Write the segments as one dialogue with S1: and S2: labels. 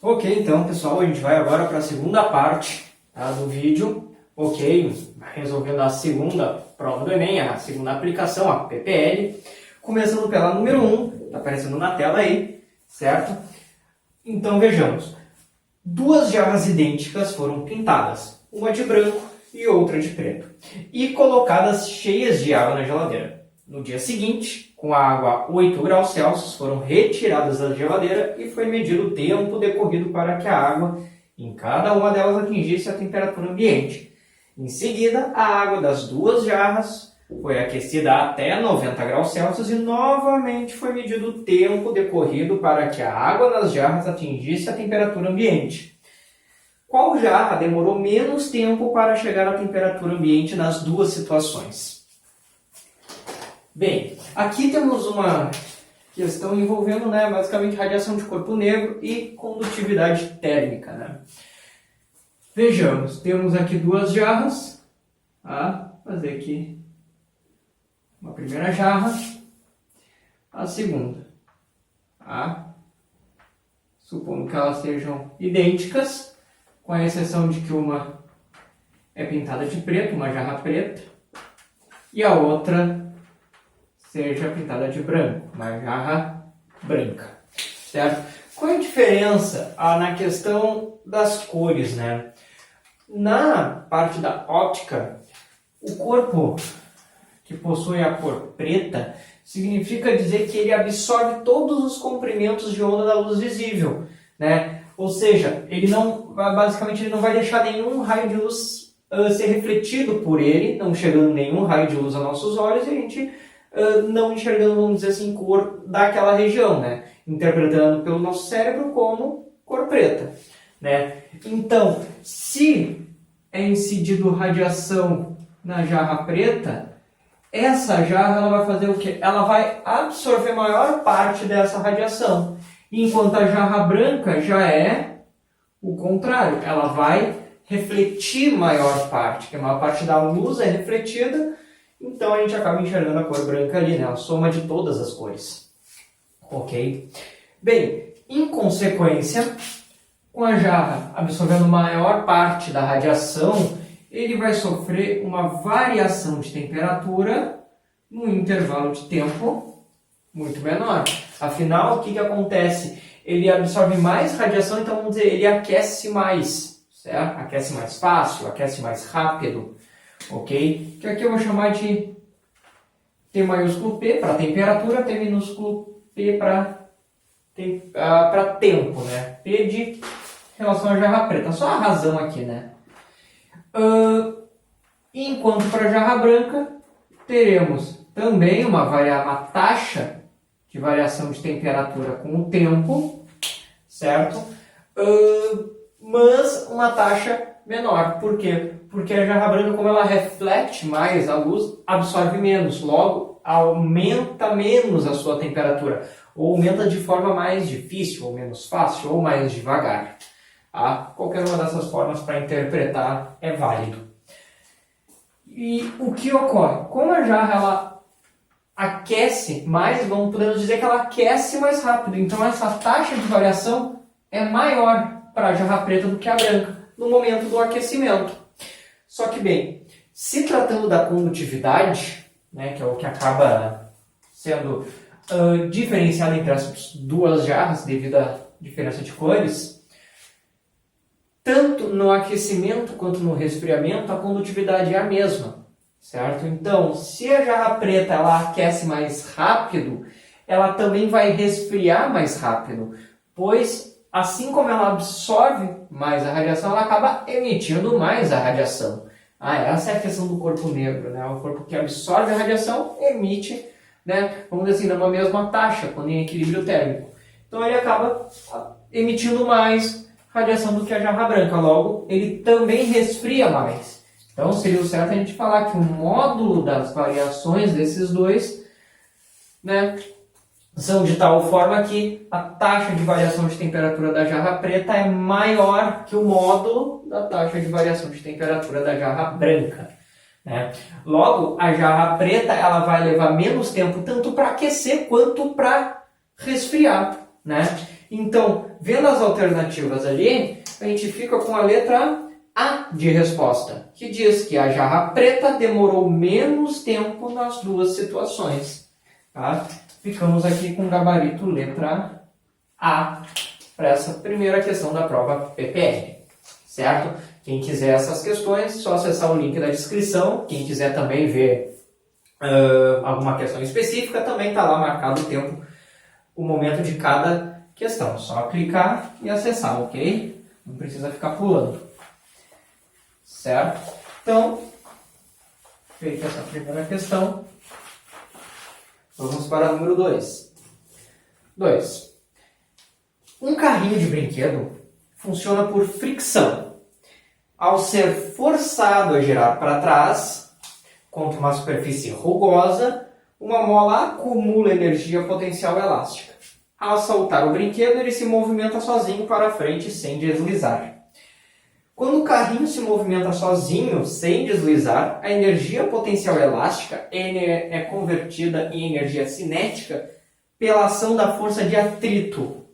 S1: Ok, então pessoal, a gente vai agora para a segunda parte, tá, do vídeo. Ok, resolvendo a segunda prova do Enem, a segunda aplicação, a PPL. Começando pela número 1, está aparecendo na tela aí, certo? Então vejamos, duas jarras idênticas foram pintadas, uma de branco e outra de preto, e colocadas cheias de água na geladeira. No dia seguinte, com a água a 8 graus Celsius, foram retiradas da geladeira e foi medido o tempo decorrido para que a água em cada uma delas atingisse a temperatura ambiente. Em seguida, a água das duas jarras foi aquecida até 90 graus Celsius e novamente foi medido o tempo decorrido para que a água nas jarras atingisse a temperatura ambiente. Qual jarra demorou menos tempo para chegar à temperatura ambiente nas duas situações? Bem, aqui temos uma questão envolvendo, basicamente radiação de corpo negro e condutividade térmica. Vejamos, temos aqui duas jarras. Fazer aqui uma primeira jarra, a segunda. Supondo que elas sejam idênticas, com a exceção de que uma é pintada de preto, uma jarra preta, e a outra seja pintada de branco, uma jarra branca, certo? Qual é a diferença na questão das cores, Na parte da óptica, o corpo que possui a cor preta significa dizer que ele absorve todos os comprimentos de onda da luz visível, Ou seja, basicamente ele não vai deixar nenhum raio de luz ser refletido por ele, não chegando nenhum raio de luz aos nossos olhos e a gente não enxergando, vamos dizer assim, cor daquela região, interpretando pelo nosso cérebro como cor preta, Então, se é incidido radiação na jarra preta, essa jarra ela vai fazer o quê? Ela vai absorver a maior parte dessa radiação, enquanto a jarra branca já é o contrário, ela vai refletir maior parte, que a maior parte da luz é refletida. Então a gente acaba enxergando a cor branca ali, a soma de todas as cores. Ok? Bem, em consequência, com a jarra absorvendo maior parte da radiação, ele vai sofrer uma variação de temperatura num intervalo de tempo muito menor. Afinal, o que acontece? Ele absorve mais radiação, então vamos dizer, ele aquece mais, certo? Aquece mais fácil, aquece mais rápido. Ok? Que aqui eu vou chamar de T maiúsculo P para temperatura, T minúsculo P para tempo, P de relação à jarra preta. Só a razão aqui, Enquanto para a jarra branca, teremos também uma taxa de variação de temperatura com o tempo, certo? Mas uma taxa menor. Por quê? Porque a jarra branca, como ela reflete mais a luz, absorve menos. Logo, aumenta menos a sua temperatura. Ou aumenta de forma mais difícil, ou menos fácil, ou mais devagar. Qualquer uma dessas formas para interpretar é válido. E o que ocorre? Como a jarra ela aquece mais, podemos dizer que ela aquece mais rápido. Então, essa taxa de variação é maior para a jarra preta do que a branca no momento do aquecimento. Só que, bem, se tratando da condutividade, que é o que acaba sendo diferenciado entre as duas jarras devido à diferença de cores, tanto no aquecimento quanto no resfriamento, a condutividade é a mesma, certo? Então, se a jarra preta ela aquece mais rápido, ela também vai resfriar mais rápido, pois assim como ela absorve mais a radiação, ela acaba emitindo mais a radiação. Essa é a questão do corpo negro, O corpo que absorve a radiação emite, vamos dizer assim, numa mesma taxa, quando em equilíbrio térmico. Então ele acaba emitindo mais radiação do que a jarra branca, logo ele também resfria mais. Então seria o certo a gente falar que o módulo das variações desses dois, são de tal forma que a taxa de variação de temperatura da jarra preta é maior que o módulo da taxa de variação de temperatura da jarra branca. Logo, a jarra preta ela vai levar menos tempo tanto para aquecer quanto para resfriar. Então, vendo as alternativas ali, a gente fica com a letra A de resposta, que diz que a jarra preta demorou menos tempo nas duas situações. Tá? Ficamos aqui com o gabarito letra A para essa primeira questão da prova PPR. Certo? Quem quiser essas questões, só acessar o link da descrição. Quem quiser também ver alguma questão específica, também está lá marcado o tempo, o momento de cada questão. Só clicar e acessar, ok? Não precisa ficar pulando. Certo? Então, feita essa primeira questão, vamos para o número 2. 2. Um carrinho de brinquedo funciona por fricção. Ao ser forçado a girar para trás, contra uma superfície rugosa, uma mola acumula energia potencial elástica. Ao soltar o brinquedo, ele se movimenta sozinho para frente sem deslizar. Quando o carrinho se movimenta sozinho, sem deslizar, a energia potencial elástica é convertida em energia cinética pela ação da força de atrito.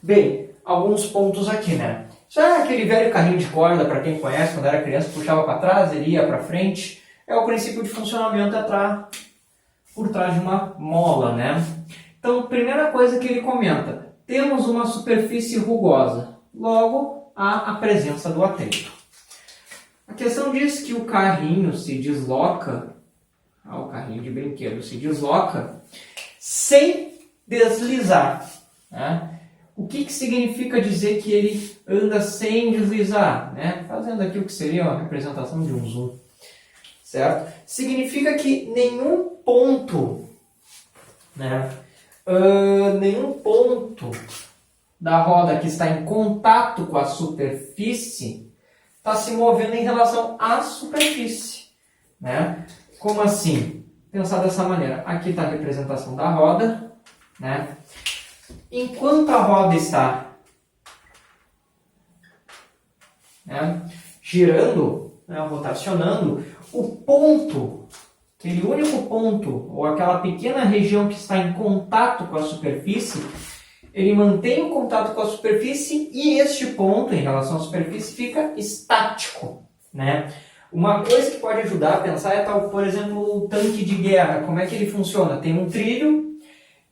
S1: Bem, alguns pontos aqui, né? Isso é aquele velho carrinho de corda, para quem conhece, quando era criança, puxava para trás, ele ia para frente. É o princípio de funcionamento por trás de uma mola, né? Então, primeira coisa que ele comenta, temos uma superfície rugosa, logo há a presença do atrito. A questão diz que o carrinho se desloca, o carrinho de brinquedo se desloca sem deslizar, né? O que significa dizer que ele anda sem deslizar? Né? Fazendo aqui o que seria uma representação de um zoom. Certo? Significa que nenhum ponto, né? Nenhum ponto da roda que está em contato com a superfície está se movendo em relação à superfície. Né? Como assim? Pensar dessa maneira. Aqui está a representação da roda, né? Enquanto a roda está girando, rotacionando, o ponto, aquele único ponto, ou aquela pequena região que está em contato com a superfície, ele mantém o contato com a superfície e este ponto, em relação à superfície, fica estático. Né? Uma coisa que pode ajudar a pensar é, por exemplo, o tanque de guerra. Como é que ele funciona? Tem um trilho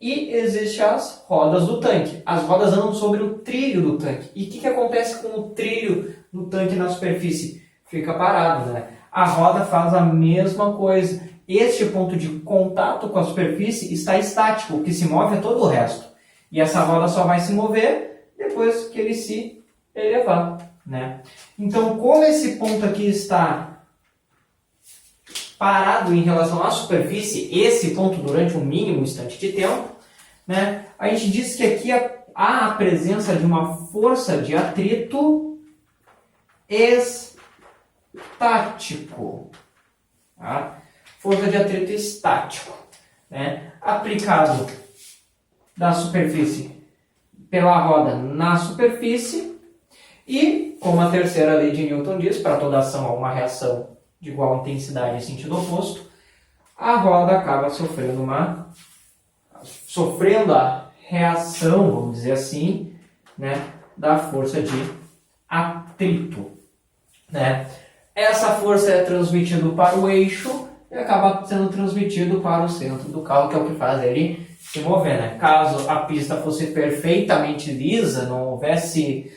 S1: e existem as rodas do tanque. As rodas andam sobre o trilho do tanque. E o que acontece com o trilho do tanque na superfície? Fica parado, né? A roda faz a mesma coisa. Este ponto de contato com a superfície está estático. O que se move é todo o resto. E essa roda só vai se mover depois que ele se elevar, né? Então, como esse ponto aqui está parado em relação à superfície, esse ponto durante um mínimo instante de tempo, né? A gente diz que aqui há a presença de uma força de atrito estático. Tá? Força de atrito estático, né? Aplicado da superfície pela roda na superfície e, como a terceira lei de Newton diz, para toda ação há uma reação de igual intensidade em sentido oposto, a roda acaba sofrendo a reação, vamos dizer assim, né, da força de atrito. Né? Essa força é transmitida para o eixo e acaba sendo transmitido para o centro do carro, que é o que faz ele se mover. Né? Caso a pista fosse perfeitamente lisa, não houvesse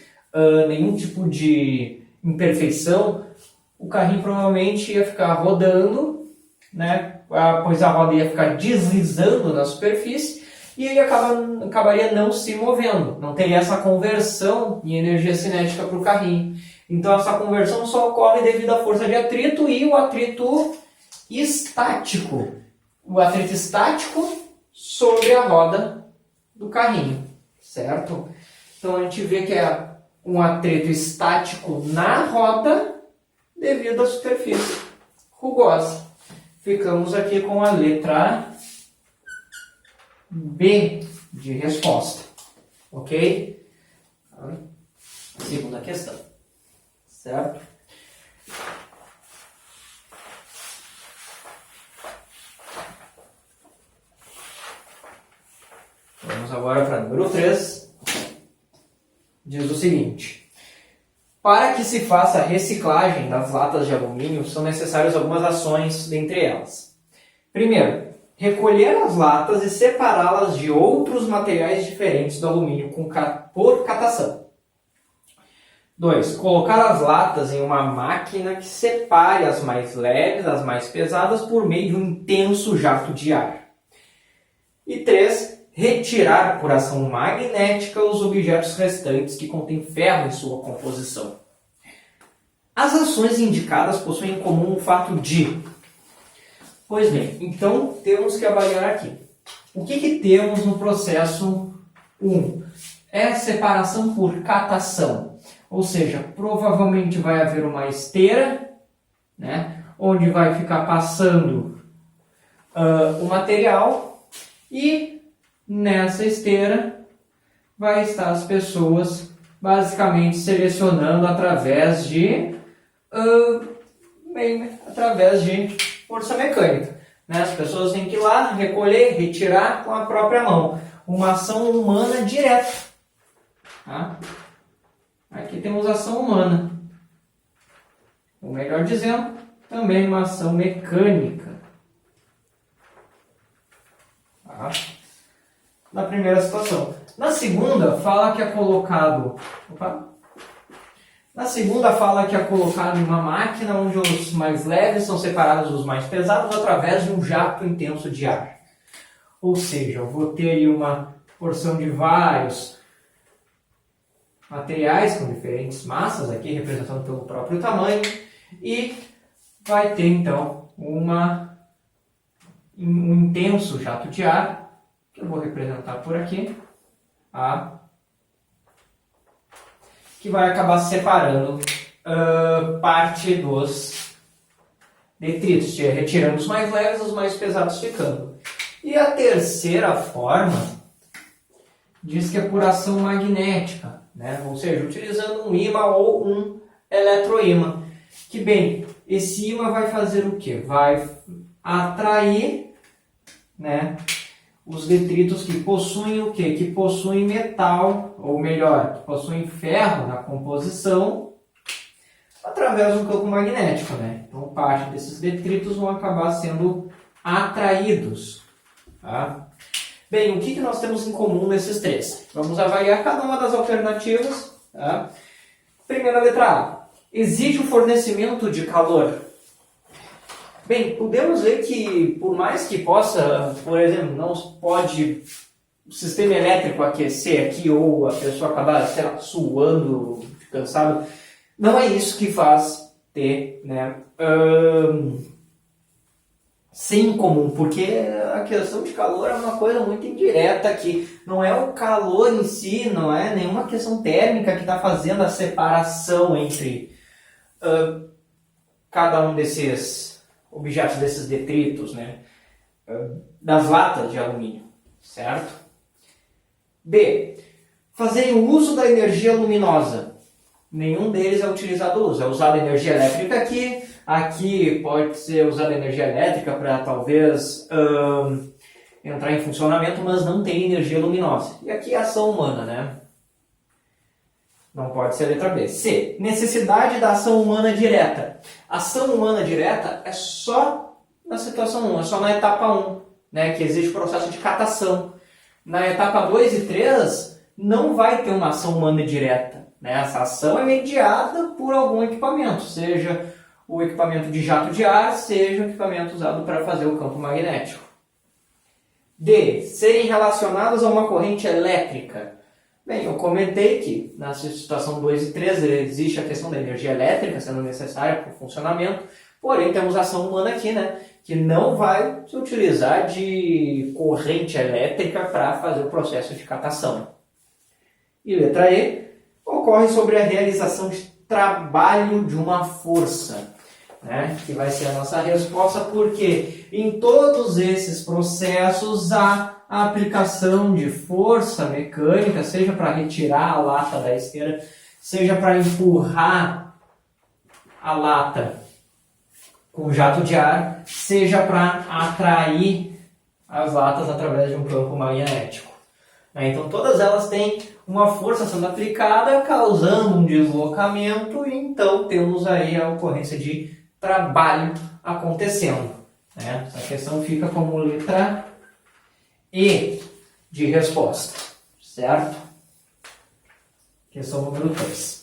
S1: nenhum tipo de imperfeição, o carrinho provavelmente ia ficar rodando, né? Pois a roda ia ficar deslizando na superfície e ele acabaria não se movendo, não teria essa conversão em energia cinética para o carrinho. Então essa conversão só ocorre devido à força de atrito e o atrito estático. O atrito estático sobre a roda do carrinho, certo? Então a gente vê que é um atrito estático na roda devido à superfície rugosa. Ficamos aqui com a letra B de resposta. Ok? Segunda questão. Certo? Vamos agora para número 3. seguinte: para que se faça a reciclagem das latas de alumínio, são necessárias algumas ações, dentre elas. Primeiro, recolher as latas e separá-las de outros materiais diferentes do alumínio por catação. 2. Colocar as latas em uma máquina que separe as mais leves das mais pesadas por meio de um intenso jato de ar. E 3. Retirar por ação magnética os objetos restantes que contêm ferro em sua composição. As ações indicadas possuem em comum o fato de... Pois bem, então temos que avaliar aqui. O que temos no processo 1? É separação por catação. Ou seja, provavelmente vai haver uma esteira, né, onde vai ficar passando o material, e nessa esteira vai estar as pessoas basicamente selecionando através de força mecânica. Né? As pessoas têm que ir lá, recolher, retirar com a própria mão. Uma ação humana direta. Tá? Aqui temos ação humana. Ou melhor dizendo, também uma ação mecânica. Tá? Na primeira situação. Na segunda, fala que é colocado... Na segunda, fala que é colocado em uma máquina onde os mais leves são separados dos mais pesados através de um jato intenso de ar. Ou seja, eu vou ter aí uma porção de vários materiais com diferentes massas, aqui representando pelo próprio tamanho, e vai ter então um intenso jato de ar, que eu vou representar por aqui, que vai acabar separando parte dos detritos, retirando os mais leves, os mais pesados ficando. E a terceira forma diz que é por ação magnética, né? Ou seja, utilizando um ímã ou um eletroímã. Que bem, esse ímã vai fazer o quê? Vai atrair, né, os detritos que possuem o quê? Que possuem metal, ou melhor, que possuem ferro na composição, através do campo magnético, né? Então, parte desses detritos vão acabar sendo atraídos. Tá? Bem, o que nós temos em comum nesses três? Vamos avaliar cada uma das alternativas. Tá? Primeira letra A. Existe o fornecimento de calor. Bem, podemos ver que, por mais que possa, por exemplo, não pode o sistema elétrico aquecer aqui ou a pessoa acabar, sei lá, suando, cansado, não é isso que faz ter, né, sem comum, porque a questão de calor é uma coisa muito indireta aqui. Não é o calor em si, não é nenhuma questão térmica que está fazendo a separação entre cada um desses objetos, desses detritos, né, das latas de alumínio, certo? B. Fazerem uso da energia luminosa. Nenhum deles é utilizado uso. É usada energia elétrica aqui. Aqui pode ser usada energia elétrica para talvez entrar em funcionamento, mas não tem energia luminosa. E aqui é ação humana, né? Não pode ser a letra B. C. Necessidade da ação humana direta. Ação humana direta é só na situação 1, é só na etapa 1, né, que existe o processo de catação. Na etapa 2 e 3, não vai ter uma ação humana direta. Né? Essa ação é mediada por algum equipamento, seja o equipamento de jato de ar, seja o equipamento usado para fazer o campo magnético. D. Serem relacionados a uma corrente elétrica. Bem, eu comentei que na situação 2 e 3 existe a questão da energia elétrica sendo necessária para o funcionamento, porém temos a ação humana aqui, né, que não vai se utilizar de corrente elétrica para fazer o processo de catação. E letra E, ocorre sobre a realização de trabalho de uma força, né, que vai ser a nossa resposta, porque em todos esses processos há a aplicação de força mecânica, seja para retirar a lata da esteira, seja para empurrar a lata com jato de ar, seja para atrair as latas através de um campo magnético. Então todas elas têm uma força sendo aplicada, causando um deslocamento, e então temos aí a ocorrência de trabalho acontecendo. Né? Essa questão fica como letra E de resposta, certo? Questão número 3.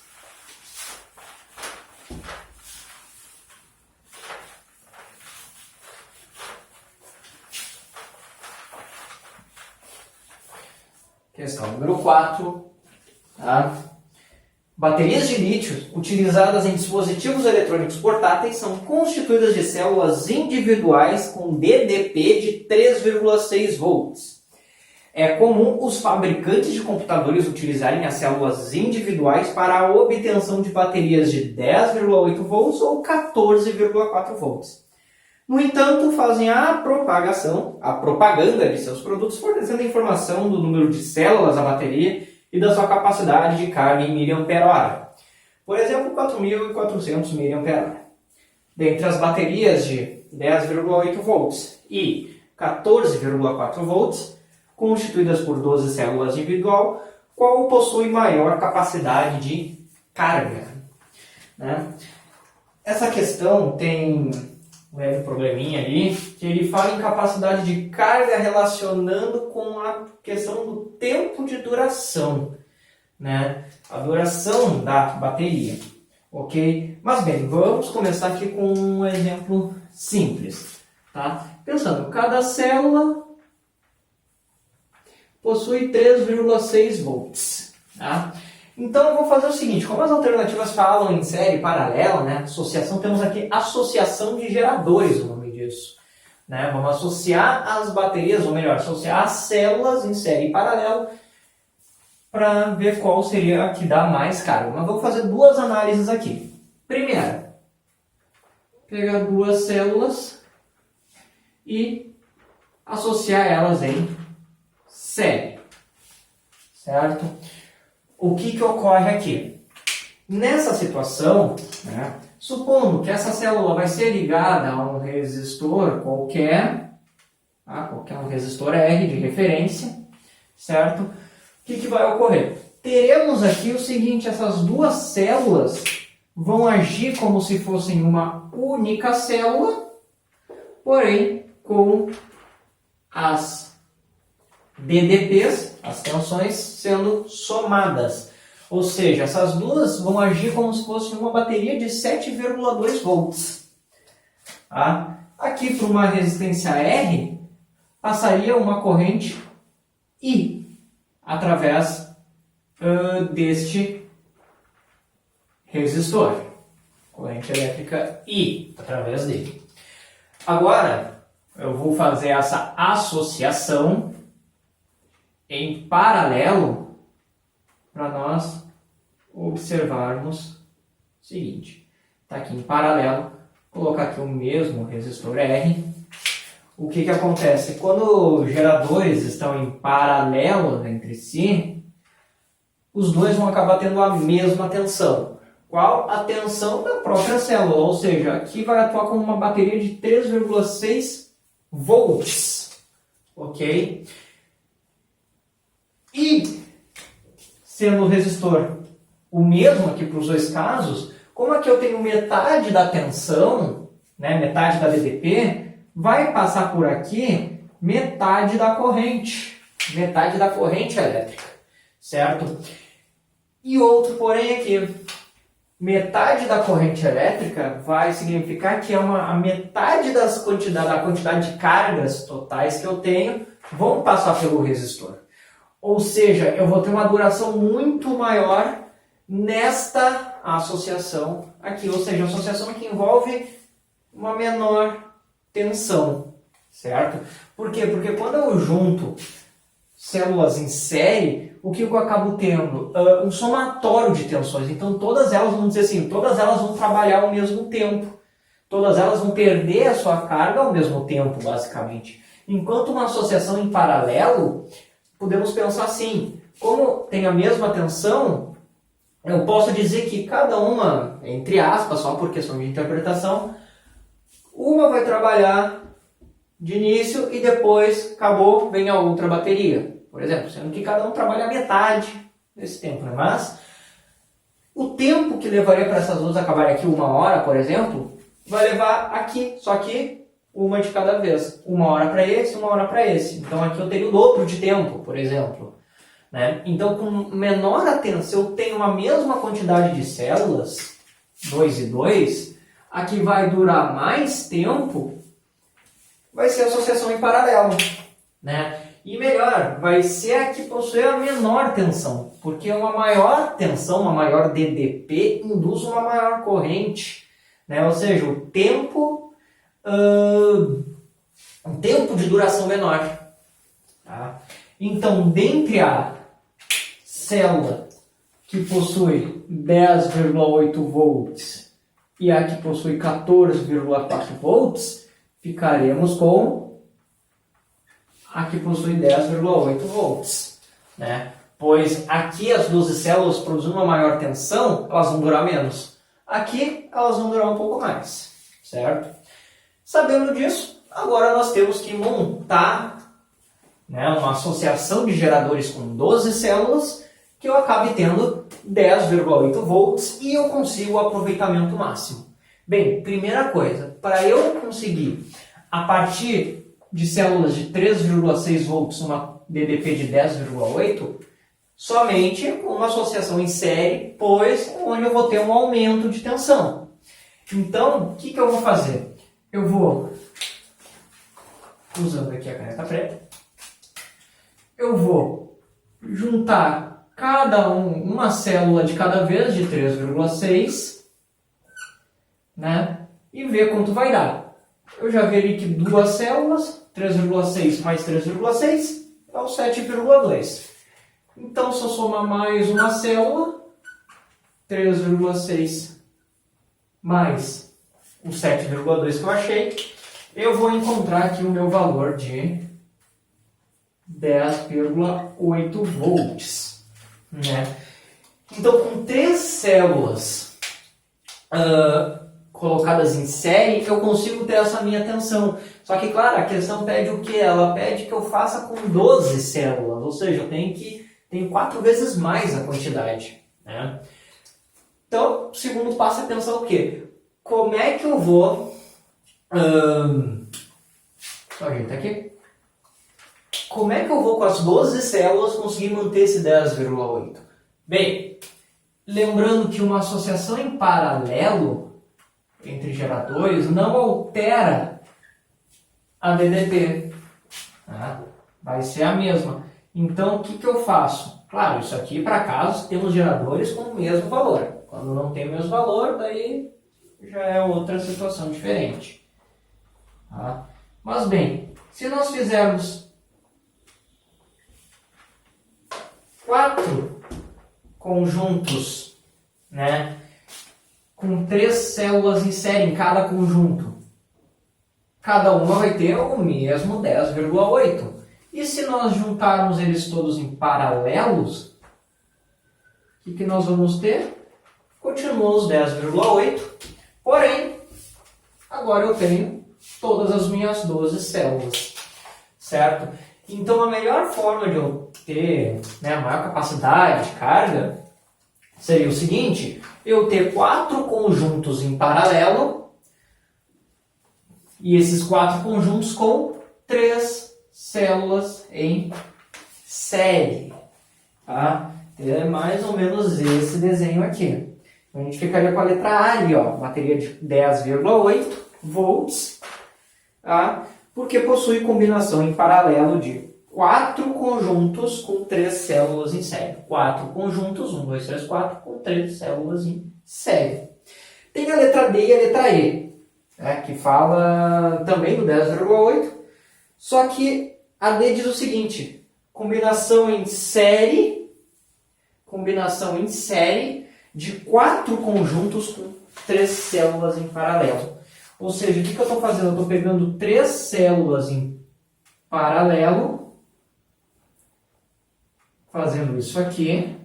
S1: Questão número 4. Tá? Baterias de lítio utilizadas em dispositivos eletrônicos portáteis são constituídas de células individuais com DDP de 3,6 volts. É comum os fabricantes de computadores utilizarem as células individuais para a obtenção de baterias de 10,8 volts ou 14,4 volts. No entanto, fazem a propaganda de seus produtos, fornecendo a informação do número de células da bateria e da sua capacidade de carga em mAh. Por exemplo, 4.400 mAh. Dentre as baterias de 10,8 volts e 14,4 volts, constituídas por 12 células individual, qual possui maior capacidade de carga? Né? Essa questão tem um leve probleminha ali, que ele fala em capacidade de carga relacionando com a questão do tempo de duração, né? A duração da bateria, ok? Mas bem, vamos começar aqui com um exemplo simples, tá? Pensando, cada célula possui 3,6 volts, tá? Então eu vou fazer o seguinte, como as alternativas falam em série paralela, né, associação, temos aqui associação de geradores, o nome disso. Né? Vamos associar as baterias, ou melhor, associar as células em série paralela para ver qual seria a que dá mais carga. Mas vou fazer duas análises aqui. Primeiro, pegar duas células e associar elas em série, certo? O que ocorre aqui? Nessa situação, né, supondo que essa célula vai ser ligada a um resistor qualquer, tá? Qualquer um resistor R de referência, certo? O que vai ocorrer? Teremos aqui o seguinte, essas duas células vão agir como se fossem uma única célula, porém com as DDPs, as tensões, sendo somadas. Ou seja, essas duas vão agir como se fosse uma bateria de 7,2 volts. Tá? Aqui, para uma resistência R, passaria uma corrente I através deste resistor. Corrente elétrica I através dele. Agora, eu vou fazer essa associação em paralelo para nós observarmos o seguinte. Está aqui em paralelo, colocar aqui o mesmo resistor R. O que acontece? Quando os geradores estão em paralelo entre si, os dois vão acabar tendo a mesma tensão. Qual? A tensão da própria célula, ou seja, aqui vai atuar como uma bateria de 3,6 volts. Ok? E, sendo o resistor o mesmo aqui para os dois casos, como aqui eu tenho metade da tensão, né, metade da DDP, vai passar por aqui metade da corrente elétrica, certo? E outro, porém, aqui, metade da corrente elétrica vai significar que é a metade da quantidade de cargas totais que eu tenho vão passar pelo resistor. Ou seja, eu vou ter uma duração muito maior nesta associação aqui. Ou seja, a associação que envolve uma menor tensão, certo? Por quê? Porque quando eu junto células em série, o que eu acabo tendo? Um somatório de tensões. Então todas elas, vamos dizer assim, todas elas vão trabalhar ao mesmo tempo. Todas elas vão perder a sua carga ao mesmo tempo, basicamente. Enquanto uma associação em paralelo, podemos pensar assim, como tem a mesma tensão, eu posso dizer que cada uma, entre aspas, só por questão de interpretação, uma vai trabalhar de início e depois, acabou, vem a outra bateria. Por exemplo, sendo que cada um trabalha a metade desse tempo, né? Mas o tempo que levaria para essas duas acabarem aqui 1 hora, por exemplo, vai levar aqui, só que uma de cada vez. 1 hora para esse, 1 hora para esse. Então aqui eu teria o dobro de tempo, por exemplo. Né? Então com menor atenção, se eu tenho a mesma quantidade de células, 2 e 2, a que vai durar mais tempo vai ser a associação em paralelo. Né? E melhor, vai ser a que possui a menor tensão, porque uma maior tensão, uma maior DDP, induz uma maior corrente. Né? Ou seja, o tempo de duração menor. Tá? Então, dentre a célula que possui 10,8 volts e a que possui 14,4 volts, ficaremos com a que possui 10,8 volts. Né? Pois aqui as 12 células produzindo uma maior tensão, elas vão durar menos. Aqui elas vão durar um pouco mais. Certo? Sabendo disso, agora nós temos que montar, né, uma associação de geradores com 12 células que eu acabe tendo 10,8 volts e eu consigo o aproveitamento máximo. Bem, primeira coisa, para eu conseguir, a partir de células de 3,6 volts, uma DDP de 10,8, somente com uma associação em série, pois é onde eu vou ter um aumento de tensão. Então, o que eu vou fazer? Eu vou, usando aqui a caneta preta, eu vou juntar uma célula de cada vez de 3,6, né? E ver quanto vai dar. Eu já vi que 2 células, 3,6 mais 3,6 é o 7,2. Então, se eu somar mais uma célula, 3,6 mais o 7,2 que eu achei, eu vou encontrar aqui o meu valor de 10,8 volts. Né? Então, com 3 células colocadas em série, eu consigo ter essa minha tensão. Só que, claro, a questão pede o quê? Ela pede que eu faça com 12 células, ou seja, eu tenho 4 vezes mais a quantidade. Né? Então, o segundo passo é pensar o quê? Como é que eu vou... Só ajeitar aqui. Como é que eu vou com as 12 células conseguir manter esse 10,8? Bem, lembrando que uma associação em paralelo entre geradores não altera a DDP. Tá? Vai ser a mesma. Então, o que eu faço? Claro, isso aqui para casos temos geradores com o mesmo valor. Quando não tem o mesmo valor, daí já é outra situação diferente. Tá? Mas bem, se nós fizermos 4 conjuntos, né, com 3 células em série em cada conjunto, cada uma vai ter o mesmo 10,8. E se nós juntarmos eles todos em paralelos, o que nós vamos ter? Continua os 10,8, porém, agora eu tenho todas as minhas 12 células, certo? Então, a melhor forma de eu ter, né, a maior capacidade de carga seria o seguinte: eu ter 4 conjuntos em paralelo e esses 4 conjuntos com 3 células em série. Tá? É mais ou menos esse desenho aqui. A gente ficaria com a letra A ali, ó, bateria de 10,8 volts, tá? Porque possui combinação em paralelo de 4 conjuntos com 3 células em série. 4 conjuntos, 1, 2, 3, 4, com 3 células em série. Tem a letra D e a letra E, né, que fala também do 10,8, só que a D diz o seguinte: combinação em série de 4 conjuntos com 3 células em paralelo. Ou seja, o que eu estou fazendo? Eu estou pegando 3 células em paralelo, fazendo isso aqui,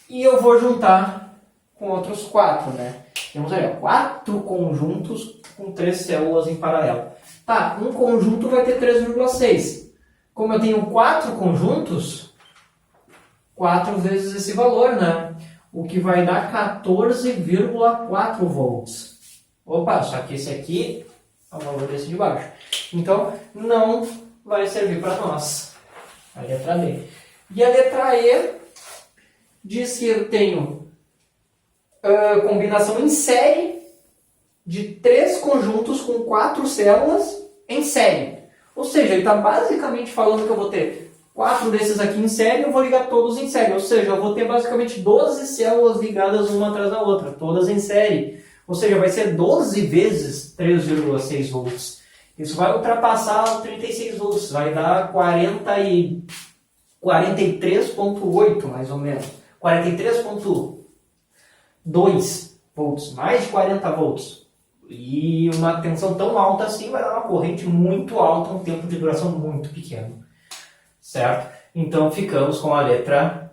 S1: e eu vou juntar com outros 4, né? Temos aí, ó, 4 conjuntos com 3 células em paralelo. Tá, um conjunto vai ter 3,6. Como eu tenho 4 conjuntos, 4 vezes esse valor, né? O que vai dar 14,4 volts. Opa, só que esse aqui é o valor desse de baixo. Então, não vai servir para nós. A letra D. E a letra E diz que eu tenho combinação em série de 3 conjuntos com 4 células em série. Ou seja, ele está basicamente falando que eu vou ter 4 desses aqui em série e eu vou ligar todos em série. Ou seja, eu vou ter basicamente 12 células ligadas uma atrás da outra, todas em série. Ou seja, vai ser 12 vezes 3,6 volts. Isso vai ultrapassar 36 volts, vai dar 43,8 mais ou menos. 43,2 volts, mais de 40 volts. E uma tensão tão alta assim vai dar uma corrente muito alta, um tempo de duração muito pequeno. Certo? Então ficamos com a letra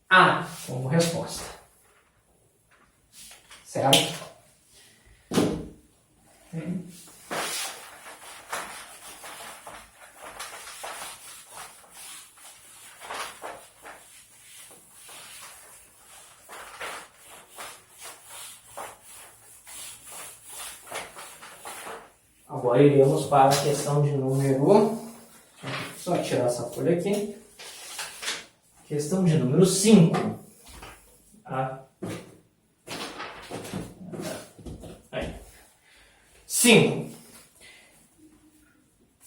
S1: A como resposta. Certo? Agora iremos para a questão de número... Só tirar essa folha aqui. Questão de número 5. Tá? 5.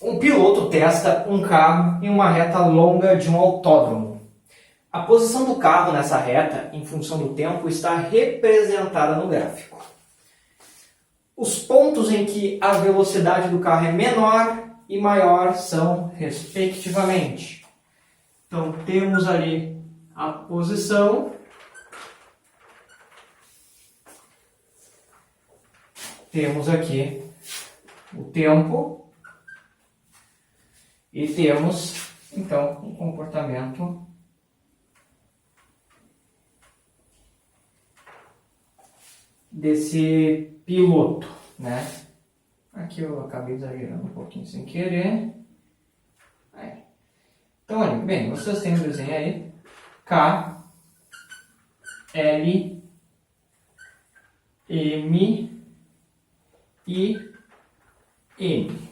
S1: Um piloto testa um carro em uma reta longa de um autódromo. A posição do carro nessa reta, em função do tempo, está representada no gráfico. Os pontos em que a velocidade do carro é menor e maior são, respectivamente. Então, temos ali a posição, temos aqui o tempo e temos, então, o comportamento desse piloto, né? Aqui eu acabei exagerando um pouquinho sem querer. Aí. Então, olha, bem, vocês têm o desenho aí. K, L, M e N.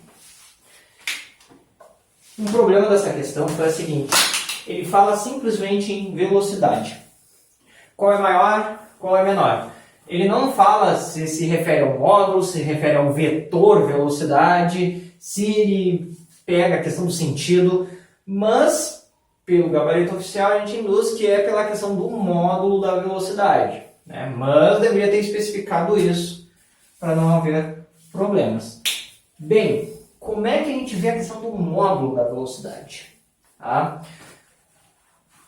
S1: Um problema dessa questão foi o seguinte. Ele fala simplesmente em velocidade. Qual é maior, qual é menor? Ele não fala se refere ao módulo, se refere ao vetor velocidade, se ele pega a questão do sentido, mas, pelo gabarito oficial, a gente induz que é pela questão do módulo da velocidade, né? Mas deveria ter especificado isso para não haver problemas. Bem, como é que a gente vê a questão do módulo da velocidade? Tá?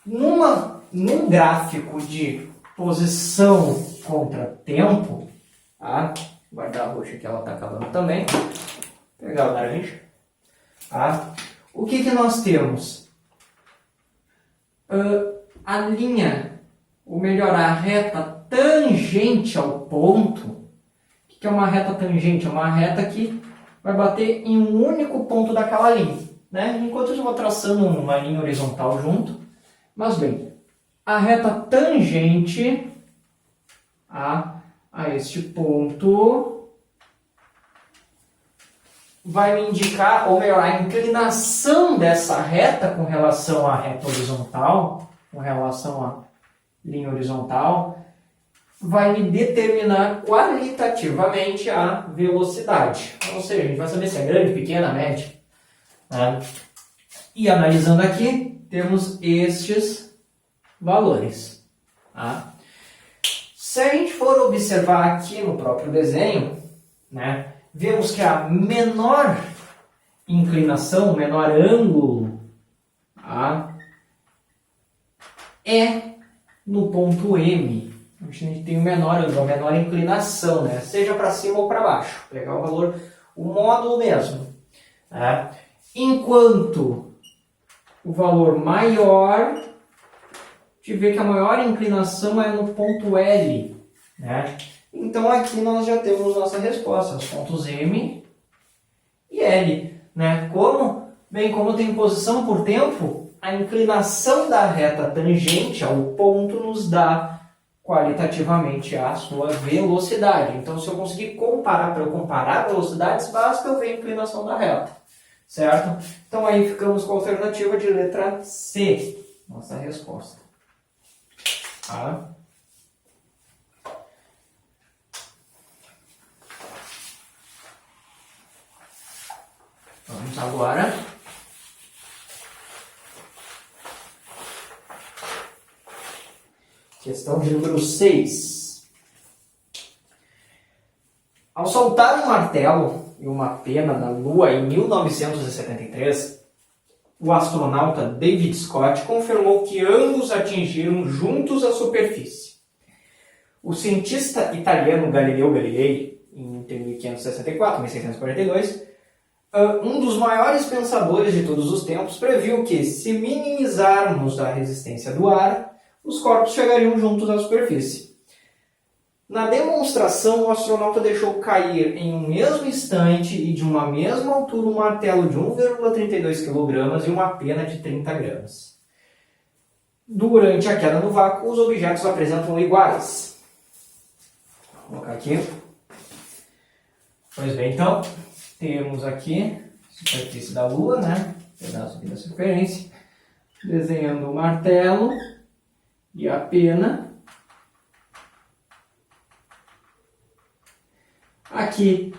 S1: Num gráfico de posição contra tempo, tá? Guardar a roxa que ela está acabando também. Pegar o laranja. Tá? O que nós temos? A linha, ou melhor, a reta tangente ao ponto. O que é uma reta tangente? É uma reta que vai bater em um único ponto daquela linha, né? Enquanto eu vou traçando uma linha horizontal junto. Mas bem, a reta tangente a este ponto vai me indicar, ou melhor, a inclinação dessa reta com relação à reta horizontal, com relação à linha horizontal, vai me determinar qualitativamente a velocidade. Ou seja, a gente vai saber se é grande, pequena, média. Né? E analisando aqui, temos estes valores. Tá? Se a gente for observar aqui no próprio desenho, né, vemos que a menor inclinação, o menor ângulo, tá, é no ponto M. A gente tem o menor ângulo, a menor inclinação, né, seja para cima ou para baixo. Pegar o valor, o módulo mesmo. Tá? Enquanto o valor maior, de ver que a maior inclinação é no ponto L, né? Então aqui nós já temos nossa resposta, os pontos M e L, né? Como tem posição por tempo, a inclinação da reta tangente ao ponto nos dá qualitativamente a sua velocidade. Então, se eu conseguir comparar, para eu comparar velocidades, basta eu ver a inclinação da reta, certo? Então, aí ficamos com a alternativa de letra C, nossa resposta. Tá? Vamos agora questão de número 6. Ao soltar um martelo e uma pena na Lua em 1973, o astronauta David Scott confirmou que ambos atingiram juntos a superfície. O cientista italiano Galileo Galilei, em 1564, 1642, um dos maiores pensadores de todos os tempos, previu que, se minimizarmos a resistência do ar, os corpos chegariam juntos à superfície. Na demonstração, o astronauta deixou cair em um mesmo instante e de uma mesma altura um martelo de 1,32 kg e uma pena de 30 gramas. Durante a queda no vácuo, os objetos apresentam iguais. Vou colocar aqui. Pois bem, então, temos aqui a superfície da Lua, né? Pedaço aqui da circunferência. Desenhando o martelo e a pena. Aqui,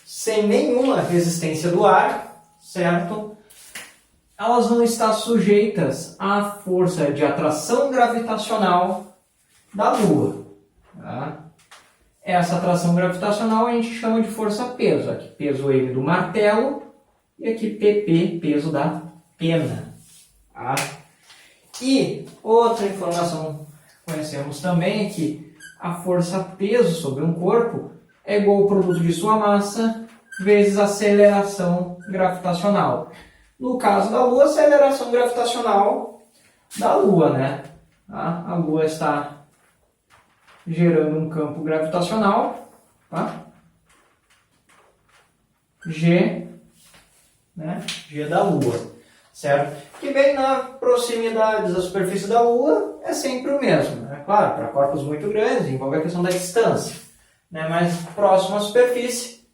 S1: sem nenhuma resistência do ar, certo? Elas vão estar sujeitas à força de atração gravitacional da Lua. Tá? Essa atração gravitacional a gente chama de força-peso. Aqui, peso M do martelo e aqui PP, peso da pena. Tá? E outra informação que conhecemos também é que a força-peso sobre um corpo é igual ao produto de sua massa vezes a aceleração gravitacional. No caso da Lua, a aceleração gravitacional da Lua, né? Tá? A Lua está gerando um campo gravitacional, tá? G, né? G da Lua, certo? Que vem na proximidade da superfície da Lua é sempre o mesmo, né? Claro, para corpos muito grandes envolve a questão da distância, né? Mas próximo à superfície,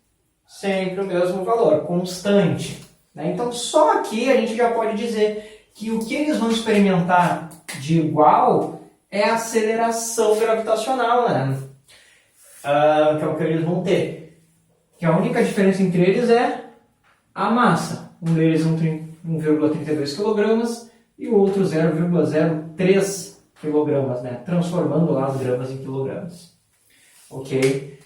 S1: sempre o mesmo valor, constante, né? Então, só aqui a gente já pode dizer que o que eles vão experimentar de igual é a aceleração gravitacional, né? Que é o que eles vão ter. Que a única diferença entre eles é a massa. Um deles 1,32 kg e o outro 0,03 kg, né? Transformando lá as gramas em quilogramas. Ok?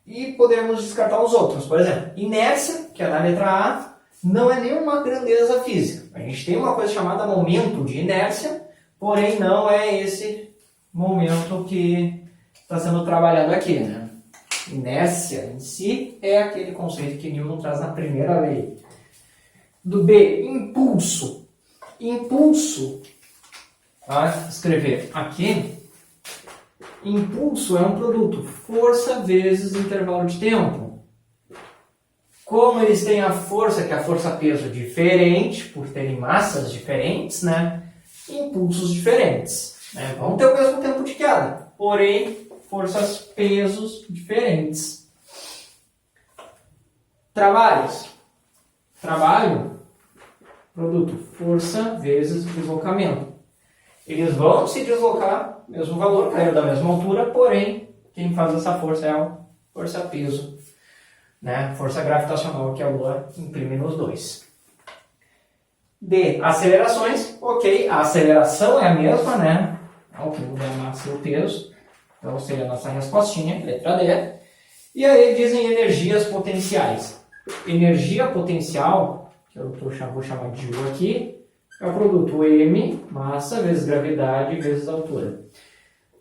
S1: E podemos descartar os outros. Por exemplo, inércia, que é na letra A, não é nenhuma grandeza física. A gente tem uma coisa chamada momento de inércia, porém não é esse momento que está sendo trabalhado aqui, né? Inércia em si é aquele conceito que Newton traz na primeira lei. Do B, impulso. Impulso, vai escrever aqui, impulso é um produto, força vezes intervalo de tempo. Como eles têm a força, que é a força-peso diferente, por terem massas diferentes, né? Impulsos diferentes. Né? Vão ter o mesmo tempo de queda, porém, forças-pesos diferentes. Trabalhos. Trabalho, produto, força vezes deslocamento. Eles vão se deslocar, mesmo valor, caiu da mesma altura, porém, quem faz essa força é a força-peso, né? Força gravitacional que a Lua imprime nos dois. D, acelerações, ok, a aceleração é a mesma, né? O que muda é a massa e o peso, então seria a nossa respostinha, letra D. E aí dizem energias potenciais. Energia potencial, que eu vou chamar de U aqui, é o produto M, massa, vezes gravidade, vezes altura.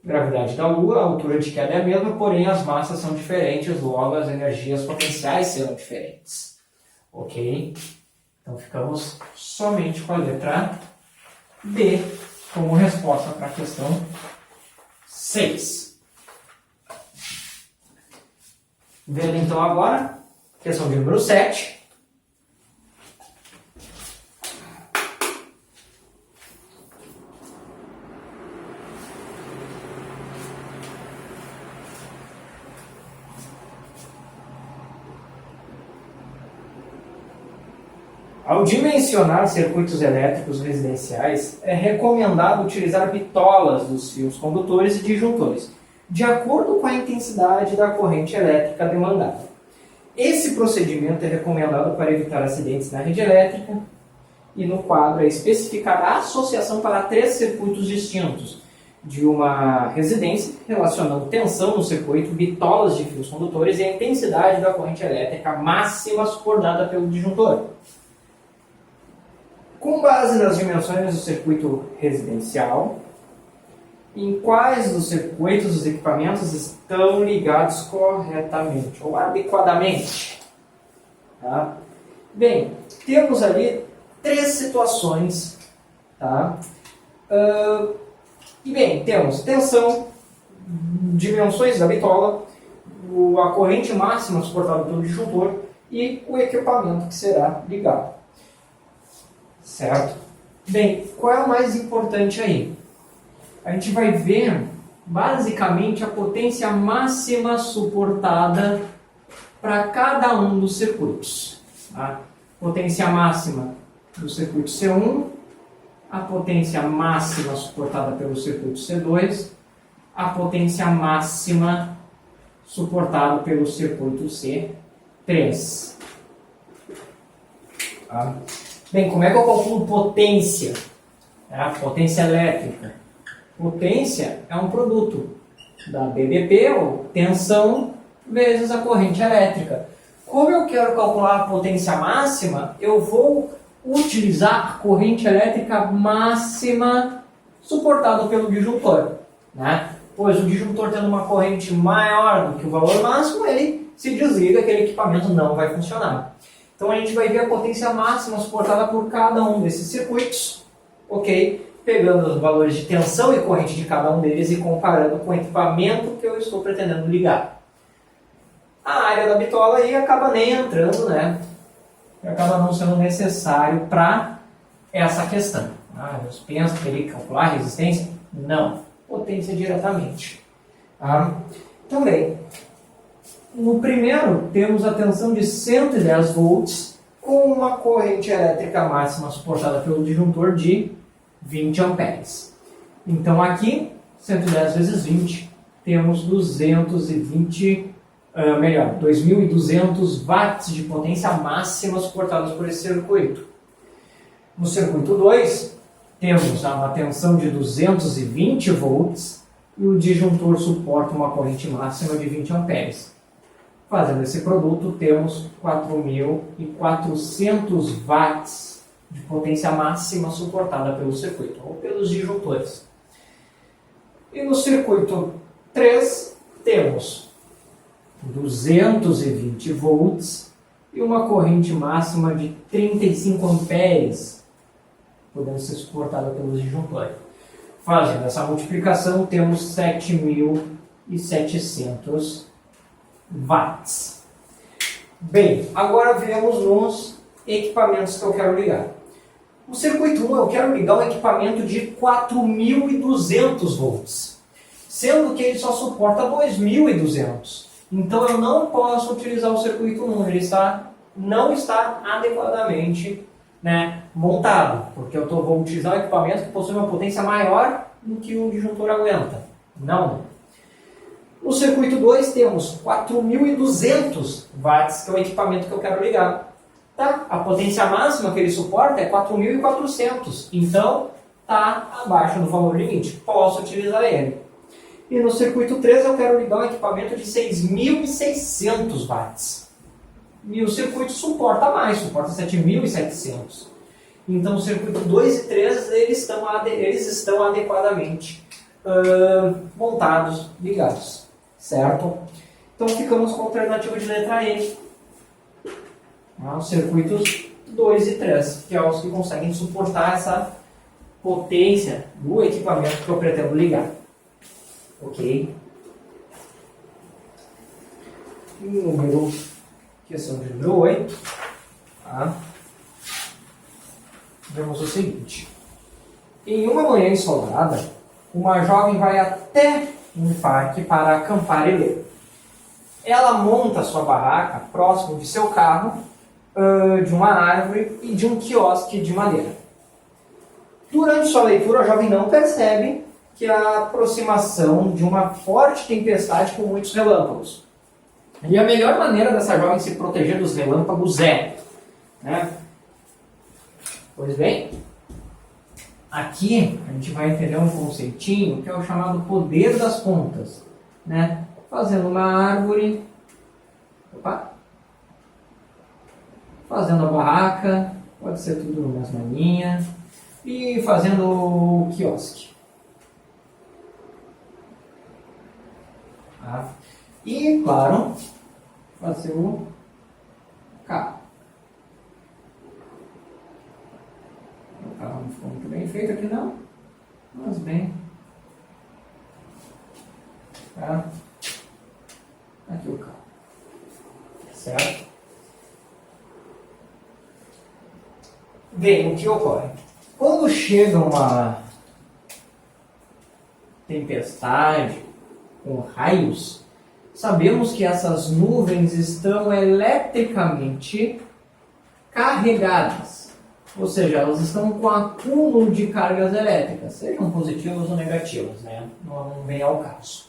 S1: Gravidade da Lua, a altura de queda é a mesma, porém as massas são diferentes, logo as energias potenciais serão diferentes. Ok? Então ficamos somente com a letra D como resposta para a questão 6. Vendo então agora, questão de número 7. Ao dimensionar circuitos elétricos residenciais, é recomendado utilizar bitolas dos fios condutores e disjuntores, de acordo com a intensidade da corrente elétrica demandada. Esse procedimento é recomendado para evitar acidentes na rede elétrica e no quadro é especificar a associação para 3 circuitos distintos de uma residência, relacionando tensão no circuito, bitolas de fios condutores e a intensidade da corrente elétrica máxima suportada pelo disjuntor. Com base nas dimensões do circuito residencial, em quais dos circuitos os equipamentos estão ligados corretamente ou adequadamente. Tá? Bem, temos ali 3 situações. Tá? E bem, temos tensão, dimensões da bitola, a corrente máxima suportada pelo disjuntor e o equipamento que será ligado. Certo? Bem, qual é o mais importante aí? A gente vai ver basicamente a potência máxima suportada para cada um dos circuitos. Tá? Potência máxima do circuito C1, a potência máxima suportada pelo circuito C2, a potência máxima suportada pelo circuito C3. Tá? Bem, como é que eu calculo potência? Potência elétrica. Potência é um produto da BDP, ou tensão, vezes a corrente elétrica. Como eu quero calcular a potência máxima, eu vou utilizar a corrente elétrica máxima suportada pelo disjuntor. Né? Pois o disjuntor tendo uma corrente maior do que o valor máximo, ele se desliga, aquele equipamento não vai funcionar. Então a gente vai ver a potência máxima suportada por cada um desses circuitos, ok? Pegando os valores de tensão e corrente de cada um deles e comparando com o equipamento que eu estou pretendendo ligar. A área da bitola aí acaba nem entrando, né? E acaba não sendo necessário para essa questão. Eu penso que teria que calcular a resistência? Não. Potência diretamente. Também. No primeiro, temos a tensão de 110 volts com uma corrente elétrica máxima suportada pelo disjuntor de 20 amperes. Então aqui, 110 vezes 20, temos 2.200 watts de potência máxima suportados por esse circuito. No circuito 2, temos uma tensão de 220 volts e o disjuntor suporta uma corrente máxima de 20 amperes. Fazendo esse produto, temos 4.400 watts de potência máxima suportada pelo circuito, ou pelos disjuntores. E no circuito 3, temos 220 volts e uma corrente máxima de 35 amperes, podendo ser suportada pelos disjuntores. Fazendo essa multiplicação, temos 7.700 watts. Bem, agora vemos nos equipamentos que eu quero ligar. No circuito 1 eu quero ligar um equipamento de 4.200 volts, sendo que ele só suporta 2.200. Então eu não posso utilizar o circuito 1, ele não está adequadamente montado, porque eu vou utilizar um equipamento que possui uma potência maior do que o disjuntor aguenta. Não. No circuito 2 temos 4.200 watts, que é o equipamento que eu quero ligar. Tá? A potência máxima que ele suporta é 4.400, então está abaixo do valor limite, posso utilizar ele. E no circuito 3 eu quero ligar um equipamento de 6.600 watts. E o circuito suporta mais, suporta 7.700. Então o circuito 2 e 3 eles estão adequadamente montados, ligados. Certo? Então ficamos com a alternativa de letra E. Os circuitos 2 e 3, que é os que conseguem suportar essa potência do equipamento que eu pretendo ligar. Ok? Questão de número 8. Tá? Vemos o seguinte. Em uma manhã ensolarada, uma jovem vai até um parque para acampar e ler. Ela monta sua barraca próximo de seu carro de uma árvore e de um quiosque de madeira. Durante sua leitura, a jovem não percebe que a aproximação de uma forte tempestade com muitos relâmpagos. E a melhor maneira dessa jovem se proteger dos relâmpagos é, né? Pois bem, aqui a gente vai entender um conceitinho que é o chamado poder das pontas, né? Fazendo uma árvore, fazendo a barraca, pode ser tudo na mesma linha, e fazendo o quiosque. Tá? E, claro, fazer o carro. O carro não ficou muito bem feito aqui não, mas bem. Tá? Aqui o carro. Certo? Bem, o que ocorre? Quando chega uma tempestade com raios, sabemos que essas nuvens estão eletricamente carregadas. Ou seja, elas estão com acúmulo de cargas elétricas, sejam positivas ou negativas, né? Não vem ao caso.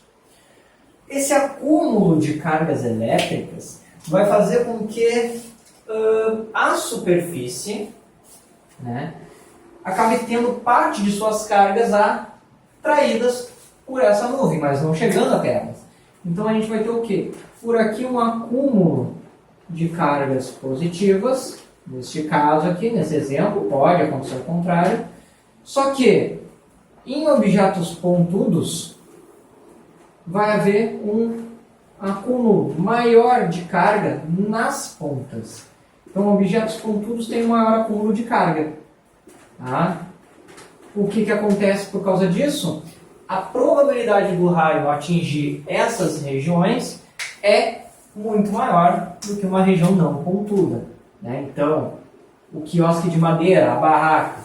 S1: Esse acúmulo de cargas elétricas vai fazer com que a superfície, né, acabe tendo parte de suas cargas atraídas por essa nuvem, mas não chegando até elas. Então a gente vai ter o quê? Por aqui um acúmulo de cargas positivas, neste caso aqui, nesse exemplo, pode acontecer o contrário, só que em objetos pontudos vai haver um acúmulo maior de carga nas pontas. Então objetos pontudos têm um maior acúmulo de carga. Tá? O que acontece por causa disso? A probabilidade do raio atingir essas regiões é muito maior do que uma região não pontuda. Né? Então, o quiosque de madeira, a barraca,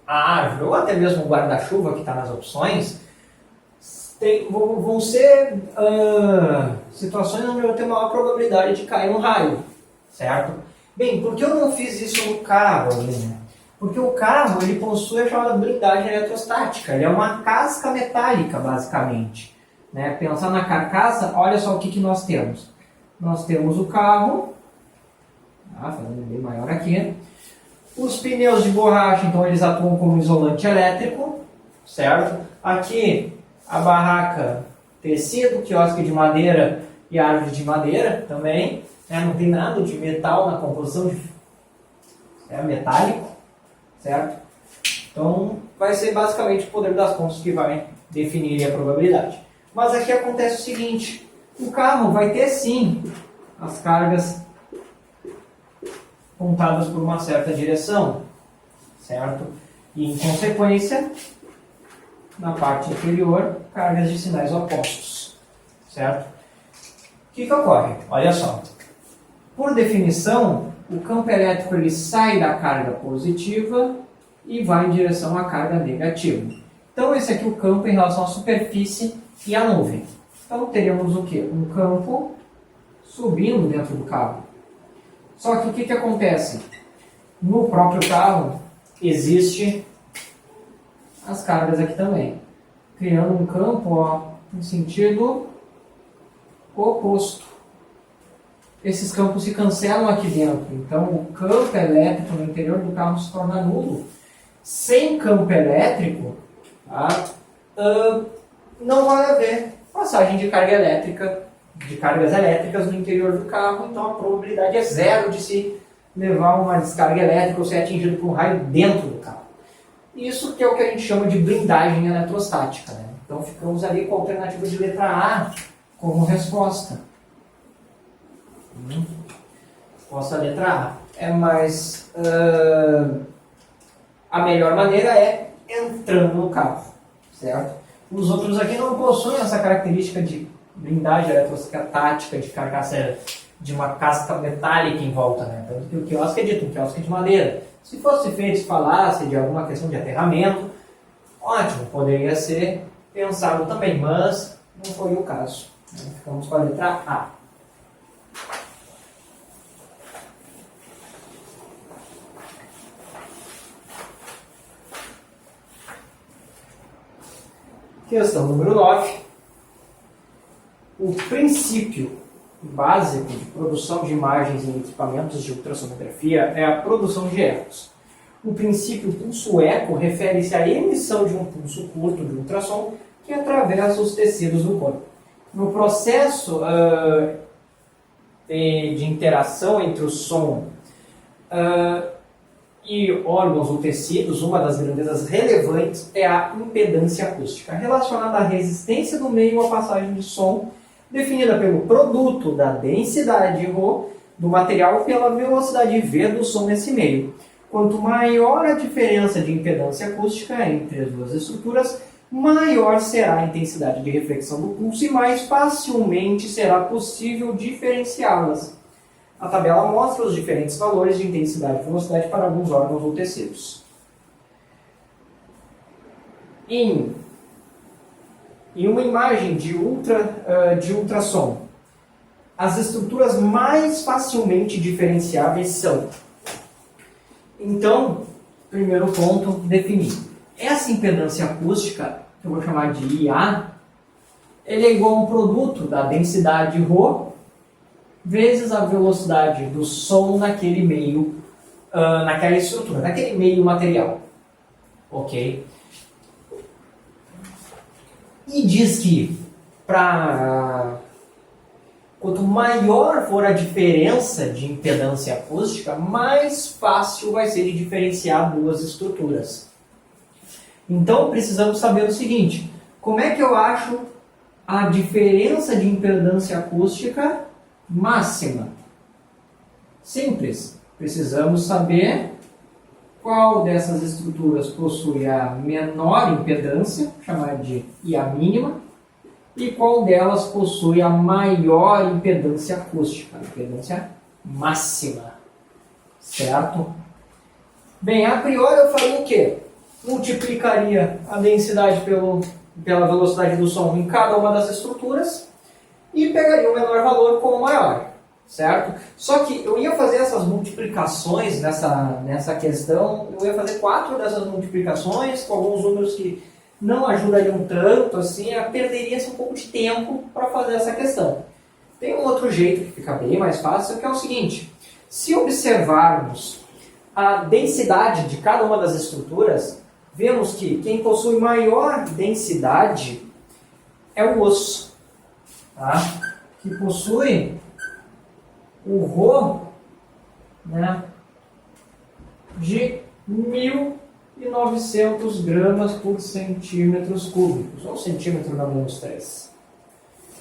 S1: a árvore ou até mesmo o guarda-chuva que está nas opções, vão ser situações onde eu tenho maior probabilidade de cair um raio. Certo? Bem, por que eu não fiz isso no carro? Né? Porque o carro ele possui a chamada blindagem eletrostática. Ele é uma casca metálica, basicamente. Né? Pensar na carcaça, olha só o que nós temos. Nós temos o carro, fazendo bem maior aqui. Os pneus de borracha, então eles atuam como isolante elétrico. Certo? Aqui a barraca, tecido, quiosque de madeira e árvore de madeira também. Não tem nada de metal na composição, é metálico, certo? Então, vai ser basicamente o poder das pontas que vai definir a probabilidade. Mas aqui acontece o seguinte, o carro vai ter sim as cargas pontadas por uma certa direção, certo? E em consequência, na parte inferior, cargas de sinais opostos, certo? O que ocorre? Olha só. Por definição, o campo elétrico ele sai da carga positiva e vai em direção à carga negativa. Então, esse aqui é o campo em relação à superfície e à nuvem. Então, teríamos o quê? Um campo subindo dentro do carro. Só que o que acontece? No próprio carro, existe as cargas aqui também, criando um campo em sentido oposto. Esses campos se cancelam aqui dentro. Então, o campo elétrico no interior do carro se torna nulo. Sem campo elétrico, não vai haver passagem de carga elétrica, de cargas elétricas no interior do carro. Então, a probabilidade é zero de se levar uma descarga elétrica ou ser atingido por um raio dentro do carro. Isso que é o que a gente chama de blindagem eletrostática. Né? Então, ficamos ali com a alternativa de letra A como resposta. Resposta a letra A. Mas a melhor maneira é entrando no carro, certo? Os outros aqui não possuem essa característica de blindagem eletrostática, de carcaça, de uma casca metálica em volta, né? Tanto que o quiosque é dito, um quiosque de madeira. Se fosse feito, se falasse de alguma questão de aterramento, ótimo, poderia ser pensado também, mas não foi o caso. Ficamos com a letra A. Questão número 9. O princípio básico de produção de imagens em equipamentos de ultrassonografia é a produção de ecos. O princípio pulso-eco refere-se à emissão de um pulso curto de ultrassom que atravessa os tecidos do corpo. No processo de interação entre o som e órgãos ou tecidos, uma das grandezas relevantes é a impedância acústica, relacionada à resistência do meio à passagem de som, definida pelo produto da densidade ρ do material pela velocidade v do som nesse meio. Quanto maior a diferença de impedância acústica entre as duas estruturas, maior será a intensidade de reflexão do pulso e mais facilmente será possível diferenciá-las. A tabela mostra os diferentes valores de intensidade e velocidade para alguns órgãos ou tecidos. Em uma imagem de ultrassom, as estruturas mais facilmente diferenciáveis são... Então, primeiro ponto, definir. Essa impedância acústica, que eu vou chamar de IA, ele é igual a um produto da densidade ρ vezes a velocidade do som naquele meio, naquela estrutura, naquele meio material. Ok? E diz que quanto maior for a diferença de impedância acústica, mais fácil vai ser de diferenciar duas estruturas. Então, precisamos saber o seguinte: como é que eu acho a diferença de impedância acústica máxima? Simples. Precisamos saber qual dessas estruturas possui a menor impedância, chamada de IA mínima, e qual delas possui a maior impedância acústica, a impedância máxima. Certo? Bem, a priori eu faria o quê? Multiplicaria a densidade pela velocidade do som em cada uma das estruturas e pegaria o menor valor com o maior, certo? Só que eu ia fazer essas multiplicações nessa questão, eu ia fazer 4 dessas multiplicações com alguns números que não ajudariam tanto, assim, perderia-se um pouco de tempo para fazer essa questão. Tem um outro jeito que fica bem mais fácil, que é o seguinte: se observarmos a densidade de cada uma das estruturas, vemos que quem possui maior densidade é o osso, tá? Que possui o ρ, né, de 1.900 gramas por centímetros cúbicos, ou centímetro na -3.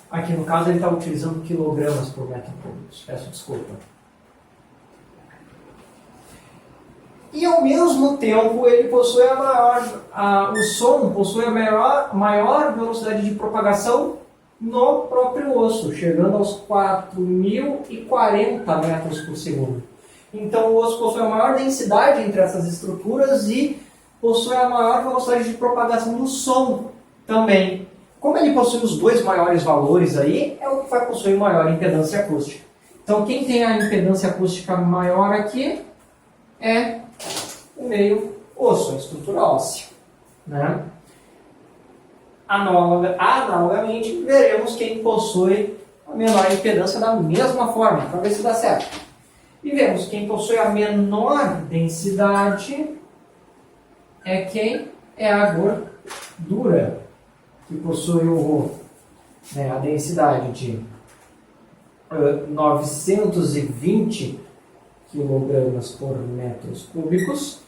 S1: Aqui no caso ele está utilizando quilogramas por metro cúbico, peço desculpa. E ao mesmo tempo ele possui o som possui a maior velocidade de propagação no próprio osso, chegando aos 4.040 metros por segundo. Então o osso possui a maior densidade entre essas estruturas e possui a maior velocidade de propagação do som também. Como ele possui os dois maiores valores aí, é o que vai possuir maior impedância acústica. Então quem tem a impedância acústica maior aqui é o meio osso, a estrutura óssea, né? Analogamente, veremos quem possui a menor impedância da mesma forma, para ver se dá certo. E vemos quem possui a menor densidade é quem é a gordura, que possui a densidade de 920 kg por metros cúbicos.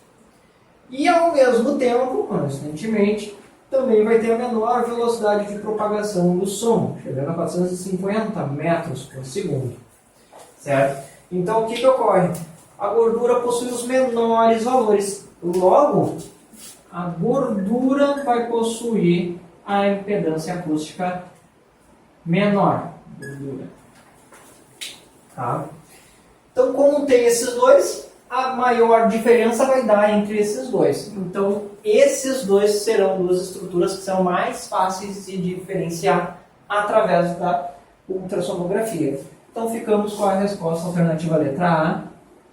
S1: E ao mesmo tempo, constantemente, também vai ter a menor velocidade de propagação do som, chegando a 450 metros por segundo. Certo? Então, o que ocorre? A gordura possui os menores valores. Logo, a gordura vai possuir a impedância acústica menor. Tá? Então, como tem esses dois, a maior diferença vai dar entre esses dois. Então, esses dois serão duas estruturas que são mais fáceis de diferenciar através da ultrassonografia. Então, ficamos com a resposta alternativa letra A,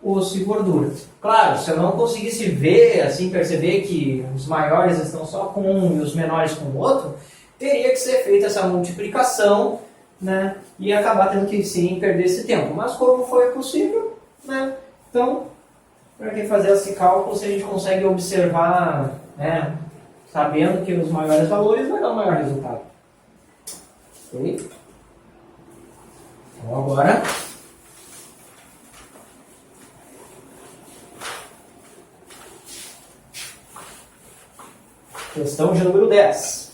S1: osso e gordura. Claro, se eu não conseguisse ver, assim, perceber que os maiores estão só com um e os menores com o outro, teria que ser feita essa multiplicação, né, e acabar tendo que sim perder esse tempo. Mas como foi possível, né, então, para que fazer esse cálculo se a gente consegue observar, né, sabendo que os maiores valores vai dar o maior resultado. Ok? Então agora, questão de número 10.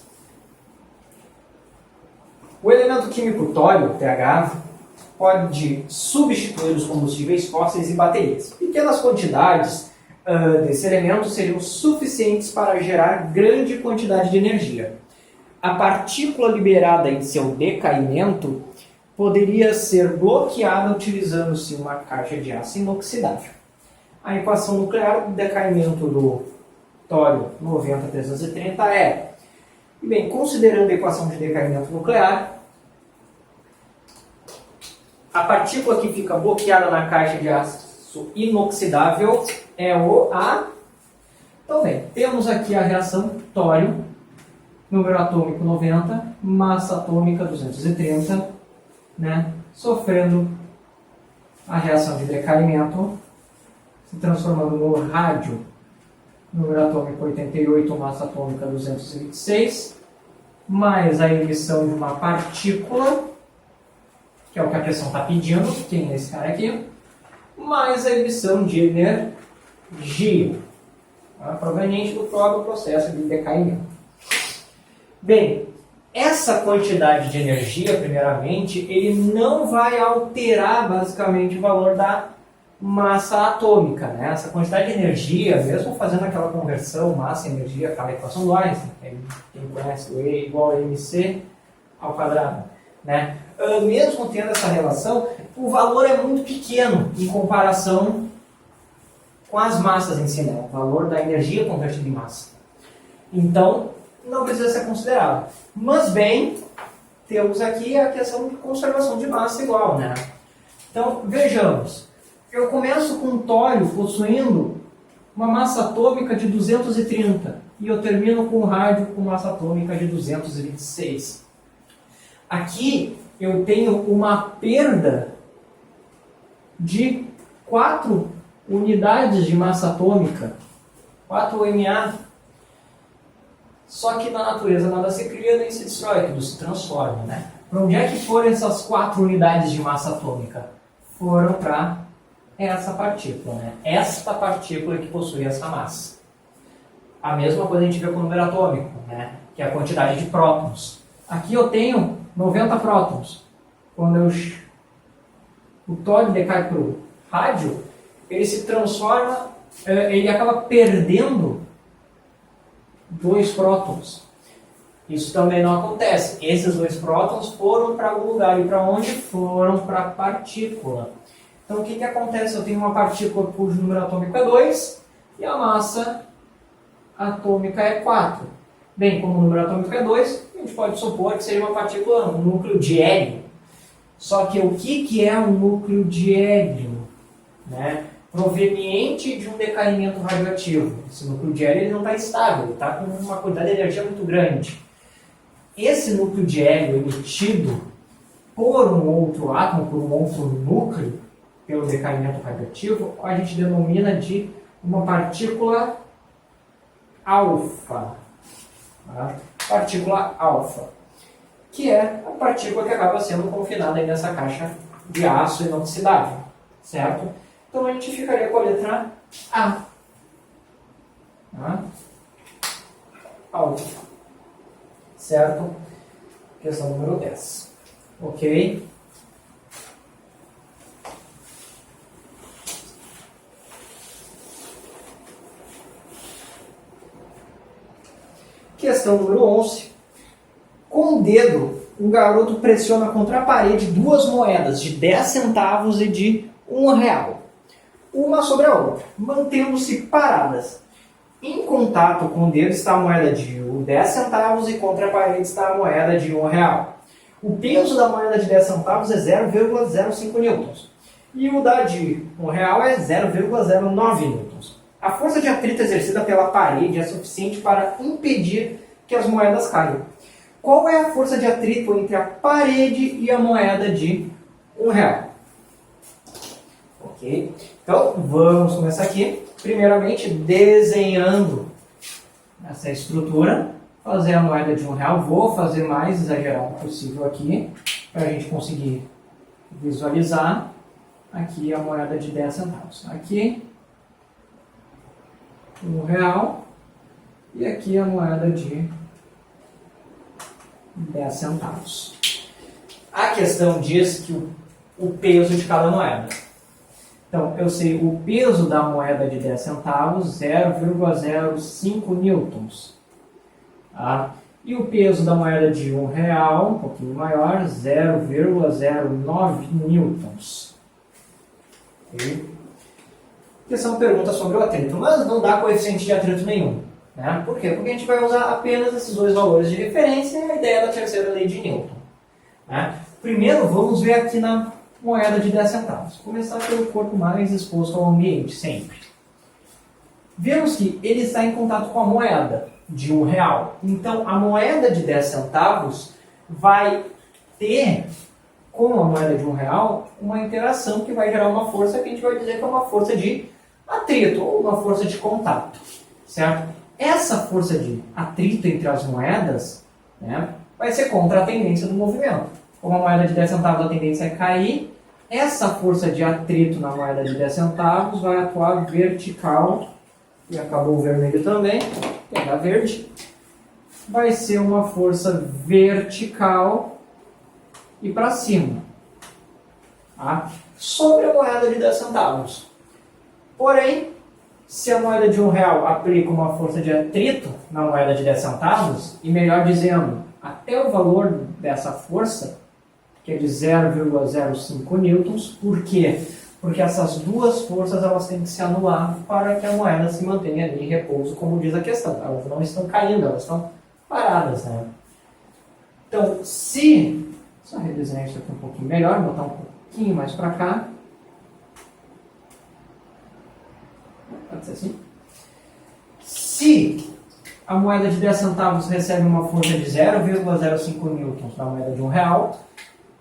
S1: O elemento químico tório, TH, pode substituir os combustíveis fósseis e baterias. Pequenas quantidades desse elemento seriam suficientes para gerar grande quantidade de energia. A partícula liberada em seu decaimento poderia ser bloqueada utilizando-se uma caixa de aço inoxidável. A equação nuclear do decaimento do tório 90-330 é, bem, considerando a equação de decaimento nuclear, a partícula que fica bloqueada na caixa de aço inoxidável é o A. Então, bem, temos aqui a reação tório, número atômico 90, massa atômica 230, né, sofrendo a reação de decaimento, se transformando no rádio, número atômico 88, massa atômica 226, mais a emissão de uma partícula, que é o que a pressão está pedindo, quem é esse cara aqui, mais a emissão de energia, proveniente do próprio processo de decaimento. Bem, essa quantidade de energia, primeiramente, ele não vai alterar basicamente o valor da massa atômica, né? Essa quantidade de energia, mesmo fazendo aquela conversão massa-energia, aquela equação do Einstein, quem conhece o E igual a mc ao quadrado, né? Mesmo tendo essa relação, o valor é muito pequeno em comparação com as massas em si, né? O valor da energia convertida em massa. Então, não precisa ser considerado. Mas bem, temos aqui a questão de conservação de massa igual, né? Então, vejamos. Eu começo com um tório possuindo uma massa atômica de 230 e eu termino com um rádio com massa atômica de 226. Aqui eu tenho uma perda de 4 unidades de massa atômica, 4 Ma. Só que na natureza nada se cria nem se destrói, tudo se transforma, né? Para onde é que foram essas 4 unidades de massa atômica? Foram para essa partícula, né? Esta partícula que possui essa massa. A mesma coisa a gente vê com o número atômico, né? Que é a quantidade de prótons. Aqui eu tenho 90 prótons. Quando o tório decai para o rádio, ele se transforma, ele acaba perdendo 2 prótons. Isso também não acontece. Esses 2 prótons foram para algum lugar. E para onde? Foram para a partícula. Então o que acontece? Eu tenho uma partícula cujo número atômico é 2 e a massa atômica é 4. Bem, como o número atômico é 2, a gente pode supor que seja uma partícula, um núcleo de hélio. Só que o que é um núcleo de hélio? Né? Proveniente de um decaimento radioativo. Esse núcleo de hélio ele não está estável, ele está com uma quantidade de energia muito grande. Esse núcleo de hélio emitido por um outro átomo, por um outro núcleo, pelo decaimento radioativo, a gente denomina de uma partícula alfa. Tá? Partícula alfa, que é a partícula que acaba sendo confinada aí nessa caixa de aço inoxidável, certo? Então a gente ficaria com a letra A. Tá? Alfa. Certo? Questão número 10. Ok? Questão número 11. Com o dedo, um garoto pressiona contra a parede 2 moedas de 10 centavos e de R$1, uma sobre a outra, mantendo-se paradas. Em contato com o dedo está a moeda de 10 centavos e contra a parede está a moeda de R$1. O peso da moeda de 10 centavos é 0,05 newtons. E o da de R$1 é 0,09 newtons. A força de atrito exercida pela parede é suficiente para impedir que as moedas caiam. Qual é a força de atrito entre a parede e a moeda de R$1? Ok? Então, vamos começar aqui. Primeiramente, desenhando essa estrutura. Fazer a moeda de R$1. Vou fazer mais exagerado possível aqui, para a gente conseguir visualizar. Aqui a moeda de 10 centavos. Aqui, R$1. E aqui a moeda de 10 centavos. A questão diz que o peso de cada moeda. Então, eu sei o peso da moeda de 10 centavos, 0,05 newtons. Tá? E o peso da moeda de R$1, um pouquinho maior, 0,09 newtons. Okay? Que são perguntas sobre o atrito, mas não dá coeficiente de atrito nenhum. Né? Por quê? Porque a gente vai usar apenas esses dois valores de referência e a ideia da terceira lei de Newton. Né? Primeiro, vamos ver aqui na moeda de 10 centavos. Começar pelo corpo mais exposto ao ambiente, sempre. Vemos que ele está em contato com a moeda de R$1. Então, a moeda de 10 centavos vai ter, com a moeda de R$1, uma interação que vai gerar uma força que a gente vai dizer que é uma força de atrito, ou uma força de contato. Certo? Essa força de atrito entre as moedas, né, vai ser contra a tendência do movimento. Como a moeda de 10 centavos a tendência é cair, essa força de atrito na moeda de 10 centavos vai atuar vertical, e acabou o vermelho também, pegar verde, vai ser uma força vertical e para cima, tá? Sobre a moeda de 10 centavos. Porém, se a moeda de R$1 aplica uma força de atrito na moeda de 10 centavos, e melhor dizendo, até o valor dessa força, que é de 0,05 newtons, por quê? Porque essas duas forças elas têm que se anular para que a moeda se mantenha ali em repouso, como diz a questão. Elas não estão caindo, elas estão paradas. Né? Então, só redesenhar isso aqui um pouquinho melhor, botar um pouquinho mais para cá. Pode ser assim. Se a moeda de 10 centavos recebe uma força de 0,05 newtons na moeda de R$1,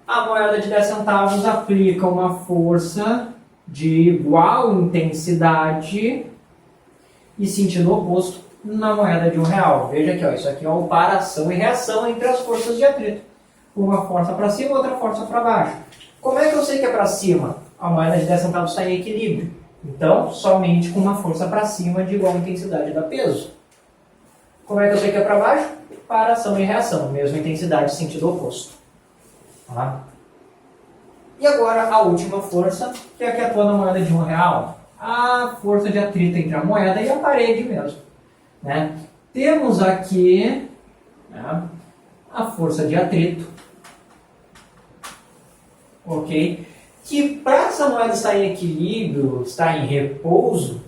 S1: a moeda de 10 centavos aplica uma força de igual intensidade e sentido oposto na moeda de R$1. Veja aqui, ó, isso aqui é uma operação e reação entre as forças de atrito. Uma força para cima e outra força para baixo. Como é que eu sei que é para cima? A moeda de 10 centavos está em equilíbrio. Então, somente com uma força para cima de igual intensidade dá peso. Como é que eu sei que é para baixo? Para ação e reação, mesma intensidade, sentido oposto. Tá? E agora a última força, que é a que atua na moeda de R$1. A força de atrito entre a moeda e a parede mesmo. Né? Temos aqui, né, a força de atrito. Ok? Que para essa moeda estar em equilíbrio, estar em repouso,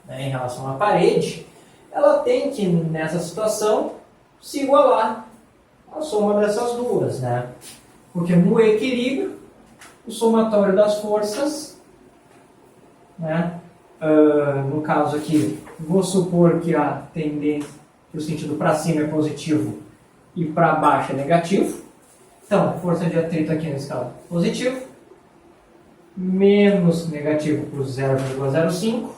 S1: né, em relação à parede, ela tem que, nessa situação, se igualar à soma dessas duas. Né? Porque no equilíbrio, o somatório das forças, né, no caso aqui, vou supor que a tendência, que o sentido para cima é positivo e para baixo é negativo. Então, força de atrito aqui nesse caso positivo, menos negativo por 0,05,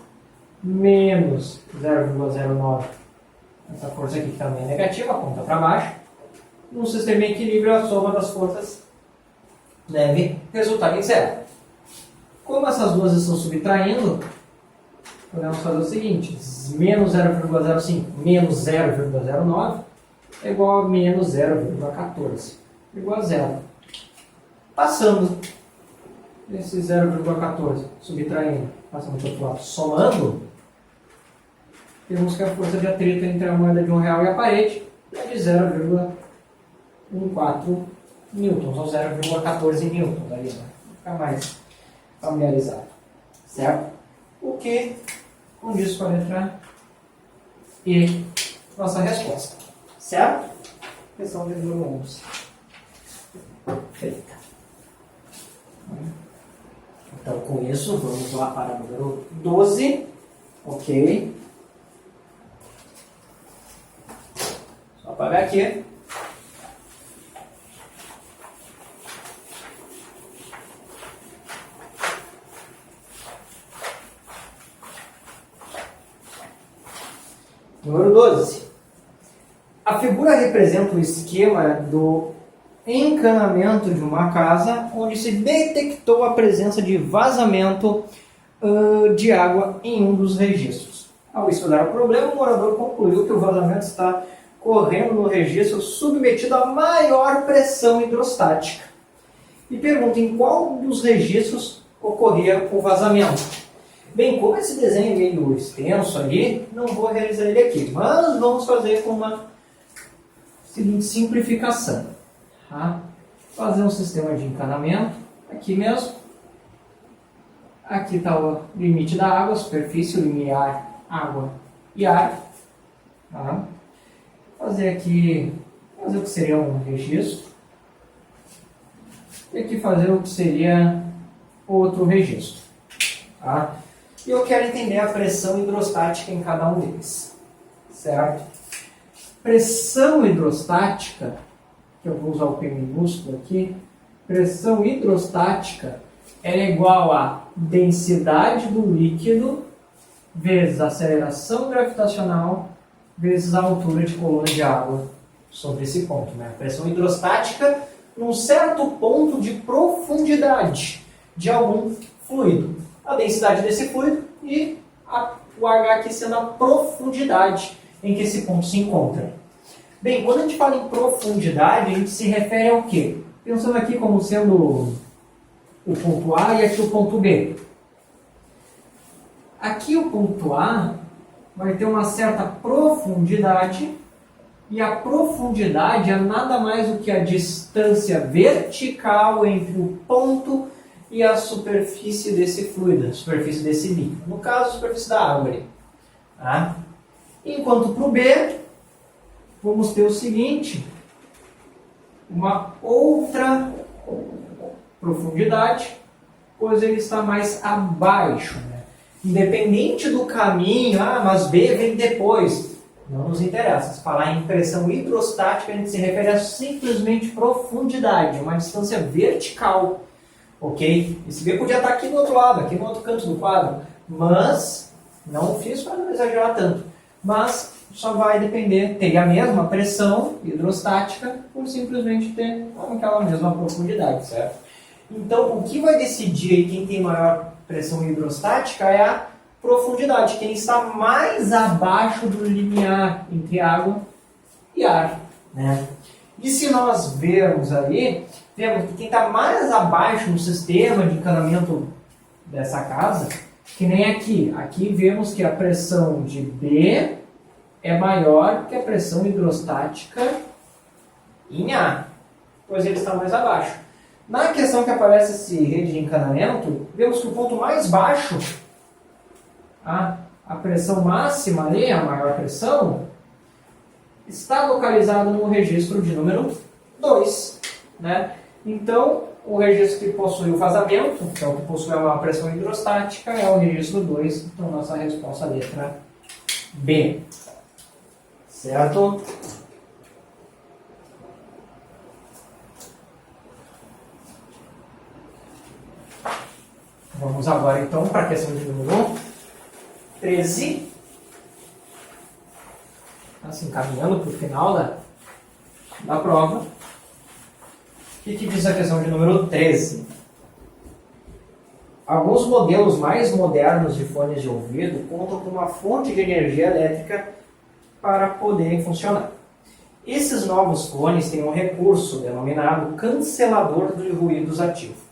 S1: menos 0,09, essa força aqui que também é negativa, aponta para baixo. Num sistema em equilíbrio, a soma das forças deve resultar em zero. Como essas duas estão subtraindo, podemos fazer o seguinte, menos 0,05 menos 0,09 é igual a menos 0,14, igual a zero. Passando esse 0,14, subtraindo, passando para o outro lado, somando, temos que a força de atrito entre a moeda de R$1 e a parede é de 0,14 newtons, ou 0,14 newtons, ali, né? Vou ficar mais familiarizado, certo? O que condiz com a letra E, nossa resposta, certo? Questão de número 11. Feita. Então, com isso, vamos lá para o número 12. Ok. Só apagar aqui. Número 12. A figura representa o esquema do encanamento de uma casa onde se detectou a presença de vazamento de água em um dos registros. Ao estudar o problema, o morador concluiu que o vazamento está correndo no registro submetido a maior pressão hidrostática. E pergunta em qual dos registros ocorria o vazamento. Bem, como esse desenho é meio extenso ali, não vou realizar ele aqui, mas vamos fazer com uma seguinte simplificação. Tá? Fazer um sistema de encanamento, aqui mesmo. Aqui está o limite da água, superfície, limiar, água e ar. Tá? Fazer o que seria um registro. E aqui fazer o que seria outro registro. Tá? E eu quero entender a pressão hidrostática em cada um deles. Certo? Pressão hidrostática, que eu vou usar o P minúsculo aqui, pressão hidrostática é igual a densidade do líquido vezes a aceleração gravitacional vezes a altura de coluna de água sobre esse ponto. Né? A pressão hidrostática num certo ponto de profundidade de algum fluido. A densidade desse fluido e o H aqui sendo a profundidade em que esse ponto se encontra. Bem, quando a gente fala em profundidade, a gente se refere ao quê? Pensando aqui como sendo o ponto A e aqui o ponto B. Aqui o ponto A vai ter uma certa profundidade e a profundidade é nada mais do que a distância vertical entre o ponto e a superfície desse fluido, a superfície desse líquido. No caso, a superfície da água ali. Tá? Enquanto para o B, vamos ter o seguinte, uma outra profundidade, pois ele está mais abaixo. Né? Independente do caminho, mas B vem depois, não nos interessa. Se falar em pressão hidrostática, a gente se refere a simplesmente profundidade, uma distância vertical. Ok? Esse B podia estar aqui do outro lado, aqui no outro canto do quadro, mas não fiz para não exagerar tanto. Mas só vai depender, teria a mesma pressão hidrostática por simplesmente ter aquela mesma profundidade, certo? Então, o que vai decidir quem tem maior pressão hidrostática é a profundidade, quem está mais abaixo do limiar entre água e ar. Né? E se nós vermos ali, vemos que quem está mais abaixo no sistema de encanamento dessa casa, que nem aqui. Aqui vemos que a pressão de B é maior que a pressão hidrostática em A, pois ele está mais abaixo. Na questão que aparece esse rede de encanamento, vemos que o ponto mais baixo, a pressão máxima ali, a maior pressão, está localizado no registro de número 2. Né? Então, o registro que possui o vazamento, que é o que possui a maior pressão hidrostática, é o registro 2. Então, nossa resposta é a letra B. Certo? Vamos agora, então, para a questão de número 13. Assim, caminhando para o final da prova. O que diz a questão de número 13? Alguns modelos mais modernos de fones de ouvido contam com uma fonte de energia elétrica para poderem funcionar. Esses novos fones têm um recurso denominado cancelador de ruídos ativo,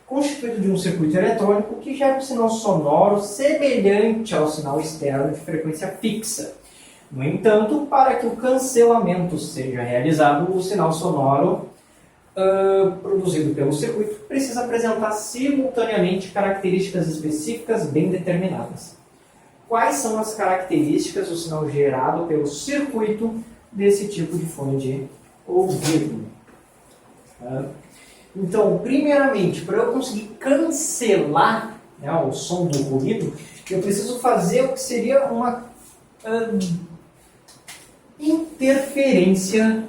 S1: constituído de um circuito eletrônico que gera um sinal sonoro semelhante ao sinal externo de frequência fixa. No entanto, para que o cancelamento seja realizado, o sinal sonoro produzido pelo circuito precisa apresentar simultaneamente características específicas bem determinadas. Quais são as características do sinal gerado pelo circuito desse tipo de fone de ouvido? Então, primeiramente, para eu conseguir cancelar, né, o som do ruído, eu preciso fazer o que seria uma interferência.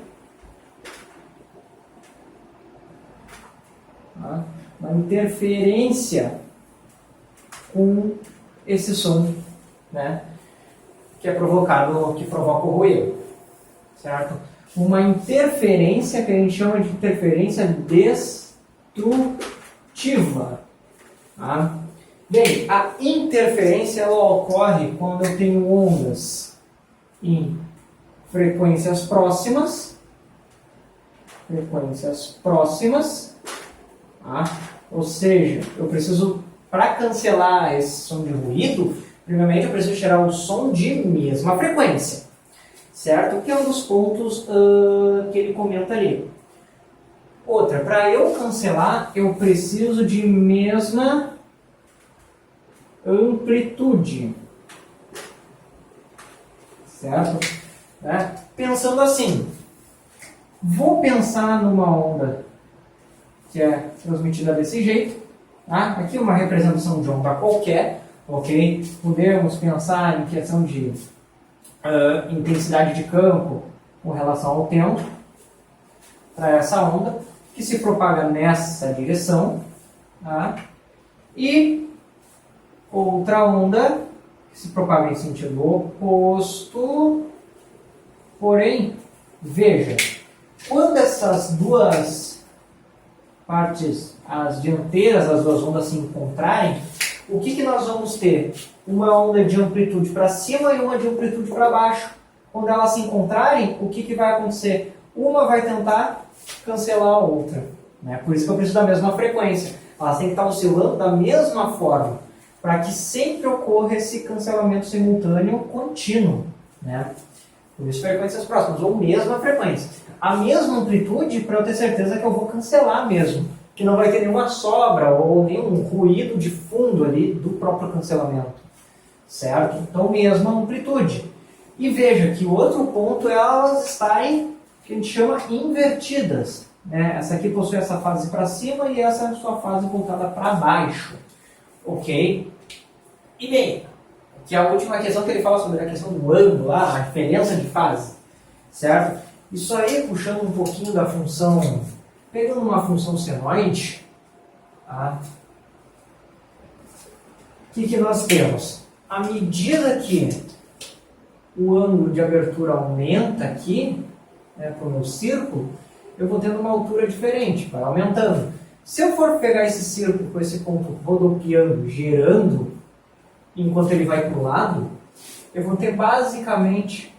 S1: Tá? Uma interferência com esse som, né, que é provocado, que provoca o ruído, certo? Uma interferência que a gente chama de interferência destrutiva. Tá? Bem, a interferência ela ocorre quando eu tenho ondas em frequências próximas, tá? Ou seja, eu preciso, para cancelar esse som de ruído, primeiramente eu preciso tirar um som de mesma frequência, certo? Que é um dos pontos que ele comenta ali. Outra, para eu cancelar, eu preciso de mesma amplitude, certo? Né? Pensando assim, vou pensar numa onda que é transmitida desse jeito, tá? Aqui uma representação de onda qualquer, ok? Podemos pensar em questão de intensidade de campo com relação ao tempo para essa onda que se propaga nessa direção, tá? E outra onda que se propaga em sentido oposto. Porém, veja, quando essas duas partes, as dianteiras das duas ondas se encontrarem, o que nós vamos ter? Uma onda de amplitude para cima e uma de amplitude para baixo. Quando elas se encontrarem, o que vai acontecer? Uma vai tentar cancelar a outra, né? Por isso que eu preciso da mesma frequência. Elas têm que estar oscilando da mesma forma, para que sempre ocorra esse cancelamento simultâneo contínuo, né? Por isso frequências próximas, ou mesma frequência. A mesma amplitude para eu ter certeza que eu vou cancelar mesmo, que não vai ter nenhuma sobra ou nenhum ruído de fundo ali do próprio cancelamento, certo? Então, mesma amplitude. E veja que o outro ponto é elas estarem, que a gente chama invertidas, né? Essa aqui possui essa fase para cima e essa é a sua fase voltada para baixo, ok? E bem, que é a última questão que ele fala sobre a questão do ângulo, a diferença de fase, certo? Isso aí, puxando um pouquinho da função, pegando uma função senoide, tá? O que nós temos? À medida que o ângulo de abertura aumenta aqui, né, para o meu círculo, eu vou tendo uma altura diferente, vai aumentando. Se eu for pegar esse círculo com esse ponto rodopiando, girando, enquanto ele vai para o lado, eu vou ter basicamente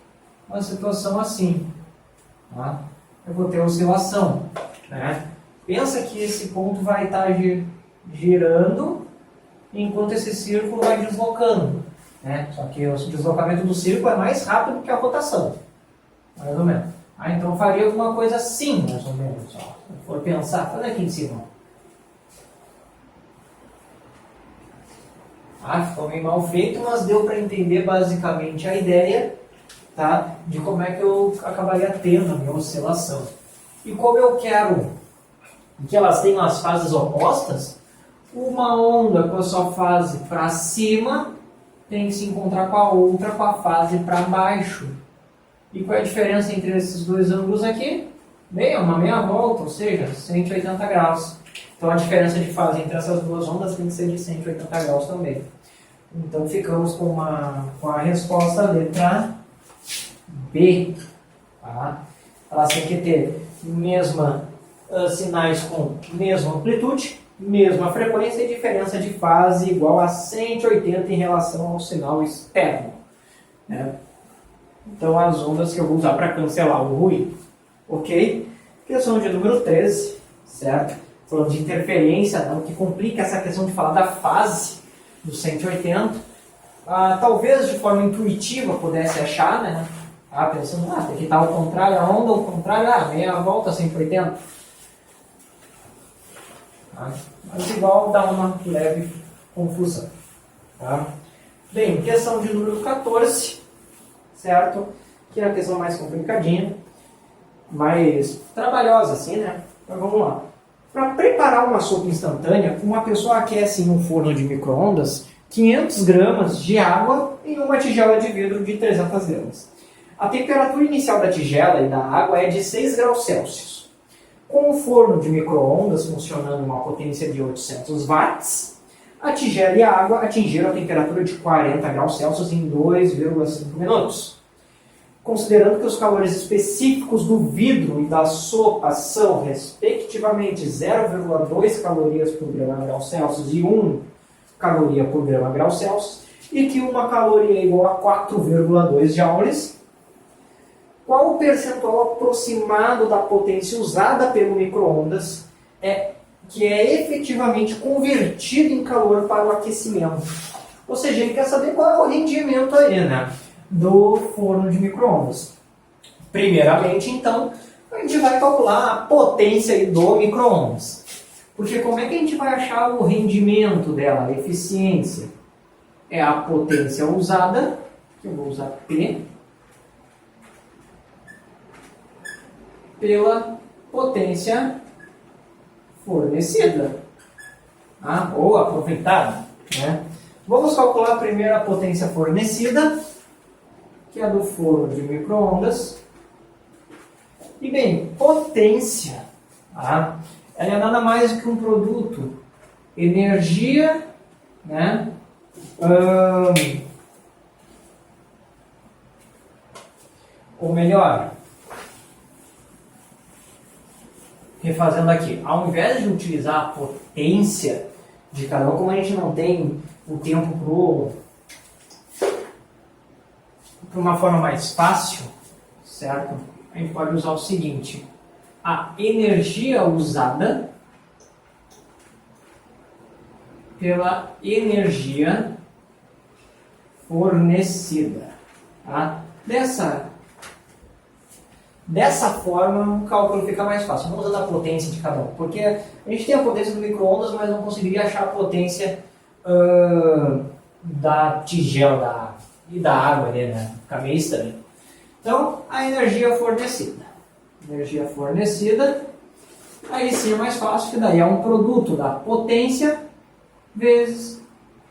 S1: uma situação assim. Tá? Eu vou ter oscilação. Né? Pensa que esse ponto vai estar girando, enquanto esse círculo vai deslocando. Né? Só que o deslocamento do círculo é mais rápido que a rotação. Mais ou menos. Então eu faria alguma coisa assim, mais ou menos. Ó. Se eu for pensar, faz aqui em cima. Ficou meio mal feito, mas deu para entender basicamente a ideia, tá, de como é que eu acabaria tendo a minha oscilação. E como eu quero que elas tenham as fases opostas, uma onda com a sua fase para cima tem que se encontrar com a outra com a fase para baixo. E qual é a diferença entre esses dois ângulos aqui? Bem, é uma meia volta, ou seja, 180 graus. Então a diferença de fase entre essas duas ondas tem que ser de 180 graus também. Então ficamos com a resposta letra B. Tá? Elas têm que ter sinais com mesma amplitude, mesma frequência e diferença de fase igual a 180 em relação ao sinal externo. Né? Então as ondas que eu vou usar para cancelar o ruído. Ok? Questão de número 13, certo? Falando de interferência, não, que complica essa questão de falar da fase do 180. Talvez de forma intuitiva pudesse achar, né? Pensando, tem que estar ao contrário, a onda ao contrário, meia volta 180. Mas igual dá uma leve confusão. Tá? Bem, questão de número 14, certo? Que é a questão mais complicadinha, mais trabalhosa assim, né? Então vamos lá. Para preparar uma sopa instantânea, uma pessoa aquece em um forno de micro-ondas 500 gramas de água em uma tigela de vidro de 300 gramas. A temperatura inicial da tigela e da água é de 6 graus Celsius. Com o forno de micro-ondas funcionando em uma potência de 800 watts, a tigela e a água atingiram a temperatura de 40 graus Celsius em 2,5 minutos. Considerando que os calores específicos do vidro e da sopa são, respectivamente, 0,2 calorias por grama grau Celsius e 1 caloria por grama grau Celsius, e que uma caloria é igual a 4,2 joules, qual o percentual aproximado da potência usada pelo micro-ondas que é efetivamente convertido em calor para o aquecimento? Ou seja, ele quer saber qual é o rendimento aí, né, do forno de micro-ondas. Primeiramente, então, a gente vai calcular a potência aí do micro-ondas. Porque como é que a gente vai achar o rendimento dela, a eficiência? É a potência usada, que eu vou usar P, pela potência fornecida, ou aproveitada, né? Vamos calcular primeiro a potência fornecida, que é a do forno de micro-ondas. E bem, potência, ela é nada mais do que um produto, energia, né? Ou melhor, refazendo aqui, ao invés de utilizar a potência de cada um, como a gente não tem o tempo para uma forma mais fácil, certo? A gente pode usar o seguinte: a energia usada pela energia fornecida. Tá? Dessa forma, o cálculo fica mais fácil. Vamos usar a potência de cada um, porque a gente tem a potência do micro-ondas, mas não conseguiria achar a potência da tigela e da água ali, né? Fica meio estranho. Então, a energia fornecida. Energia fornecida, aí sim é mais fácil, que daí é um produto da potência vezes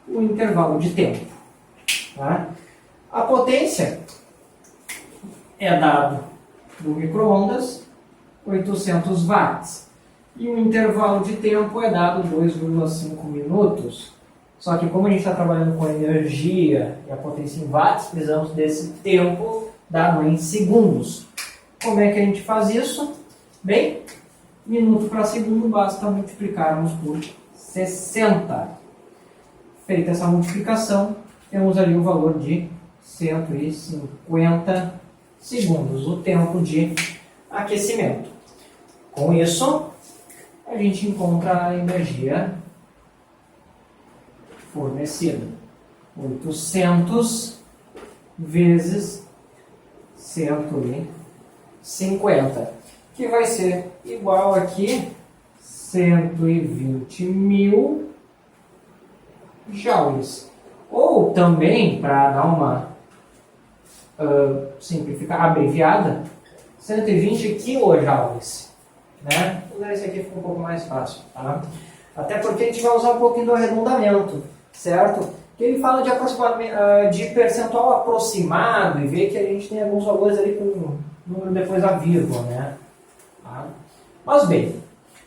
S1: o intervalo de tempo. Tá? A potência é dado do micro-ondas, 800 watts. E o intervalo de tempo é dado 2,5 minutos. Só que como a gente está trabalhando com energia e a potência em watts, precisamos desse tempo dado em segundos. Como é que a gente faz isso? Bem, minuto para segundo basta multiplicarmos por 60. Feita essa multiplicação, temos ali o valor de 150 segundos, o tempo de aquecimento. Com isso, a gente encontra a energia fornecida. 800 vezes 150, que vai ser igual aqui 120.000 joules. Ou também, para dar uma simplificar, abreviada, 120 quilojoules, né? Usar esse aqui fica um pouco mais fácil, tá? Até porque a gente vai usar um pouquinho do arredondamento, certo? Que ele fala de percentual aproximado e vê que a gente tem alguns valores ali com número depois da vírgula, né? Tá? Mas bem,